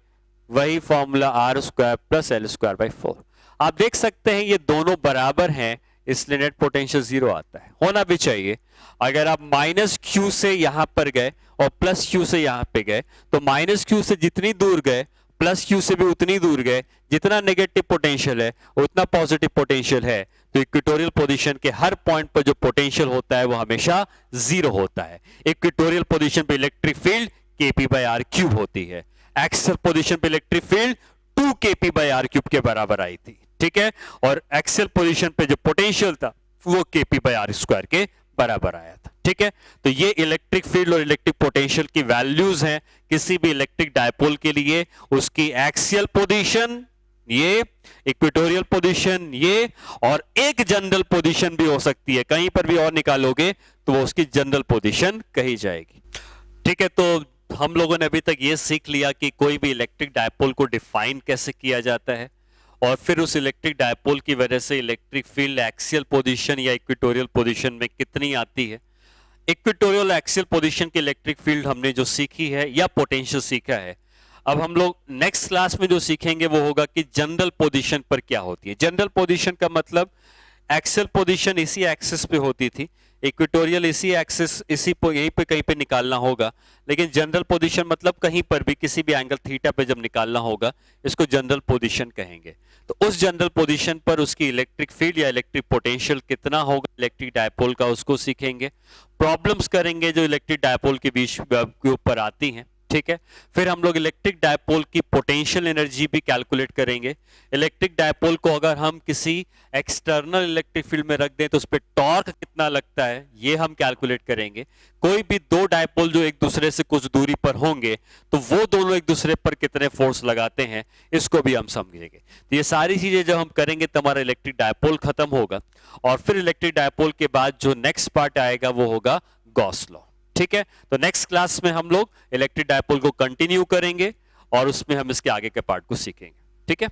[SPEAKER 1] वही formula R square plus L square by 4। आप देख सकते हैं ये दोनों बराबर हैं, इसलिए नेट पोटेंशियल 0 आता है, होना भी चाहिए। अगर आप माइनस क्यू से यहां पर गए और प्लस क्यू से यहां पे गए, तो माइनस क्यू से जितनी दूर गए प्लस क्यू से भी उतनी दूर गए, जितना नेगेटिव पोटेंशियल है उतना पॉजिटिव पोटेंशियल है। तो इक्वेटोरियल पोजीशन के हर पॉइंट पर जो पोटेंशियल होता है वो हमेशा 0 होता है। इक्वेटोरियल पोजीशन पे electric field KP by R cube होती है। एक्सियल पोजीशन पे electric field 2 KP by R cube के बराबर आई थी। ठीक है। और एक्सियल पोजीशन पे जो पोटेंशियल था वो केपी बाई आर स्क्वायर के बराबर आया था। ठीक है। तो ये इलेक्ट्रिक फील्ड और इलेक्ट्रिक पोटेंशियल की वैल्यूज हैं किसी भी इलेक्ट्रिक डायपोल के लिए। उसकी एक्सियल पोजीशन ये, इक्वेटोरियल पोजीशन ये, और एक जनरल पोजीशन भी हो सकती है, कहीं पर भी और निकालोगे तो वो उसकी जनरल पोजीशन कही जाएगी। ठीक है। तो हम लोगों ने अभी तक ये सीख लिया कि कोई भी इलेक्ट्रिक डायपोल को डिफाइन कैसे किया जाता है, और फिर उस इलेक्ट्रिक डायपोल की वजह से इलेक्ट्रिक फील्ड एक्सियल पोजीशन या इक्वेटोरियल पोजीशन में कितनी आती है। इक्वेटोरियल एक्सियल पोजीशन की इलेक्ट्रिक फील्ड हमने जो सीखी है या पोटेंशियल सीखा है, अब हम लोग नेक्स्ट क्लास में जो सीखेंगे वो होगा कि जनरल पोजीशन पर क्या होती है। जनरल पोजीशन का मतलब एक्सियल पोजीशन इसी एक्सिस पे होती थी, इक्वेटोरियल इसी एक्सिस यहीं पे कहीं पे निकालना होगा, लेकिन जनरल पोजीशन मतलब कहीं पर भी किसी भी एंगल थीटा पे जब निकालना होगा इसको जनरल पोजीशन कहेंगे। तो उस जनरल पोजीशन पर उसकी इलेक्ट्रिक फील्ड या इलेक्ट्रिक पोटेंशियल कितना होगा इलेक्ट्रिक डायपोल का, उसको सीखेंगे। प्रॉब्लम्स करेंगे जो इलेक्ट्रिक डायपोल के बीच के ऊपर आती हैं। ठीक है। फिर हम लोग इलेक्ट्रिक डायपोल की पोटेंशियल एनर्जी भी कैलकुलेट करेंगे। इलेक्ट्रिक डायपोल को अगर हम किसी एक्सटर्नल इलेक्ट्रिक फील्ड में रख दें तो उस पर टॉर्क कितना लगता है ये हम कैलकुलेट करेंगे। कोई भी दो डायपोल जो एक दूसरे से कुछ दूरी पर होंगे तो वो दोनों एक दूसरे पर कितने फोर्स लगाते हैं इसको भी हम समझेंगे। तो ये सारी चीजें जब हम करेंगे तो हमारा इलेक्ट्रिक डायपोल खत्म होगा, और फिर इलेक्ट्रिक डायपोल के बाद जो नेक्स्ट पार्ट आएगा वो होगा गॉस लॉ। ठीक है। तो नेक्स्ट क्लास में हम लोग इलेक्ट्रिक डायपोल को कंटिन्यू करेंगे और उसमें हम इसके आगे के पार्ट को सीखेंगे। ठीक है।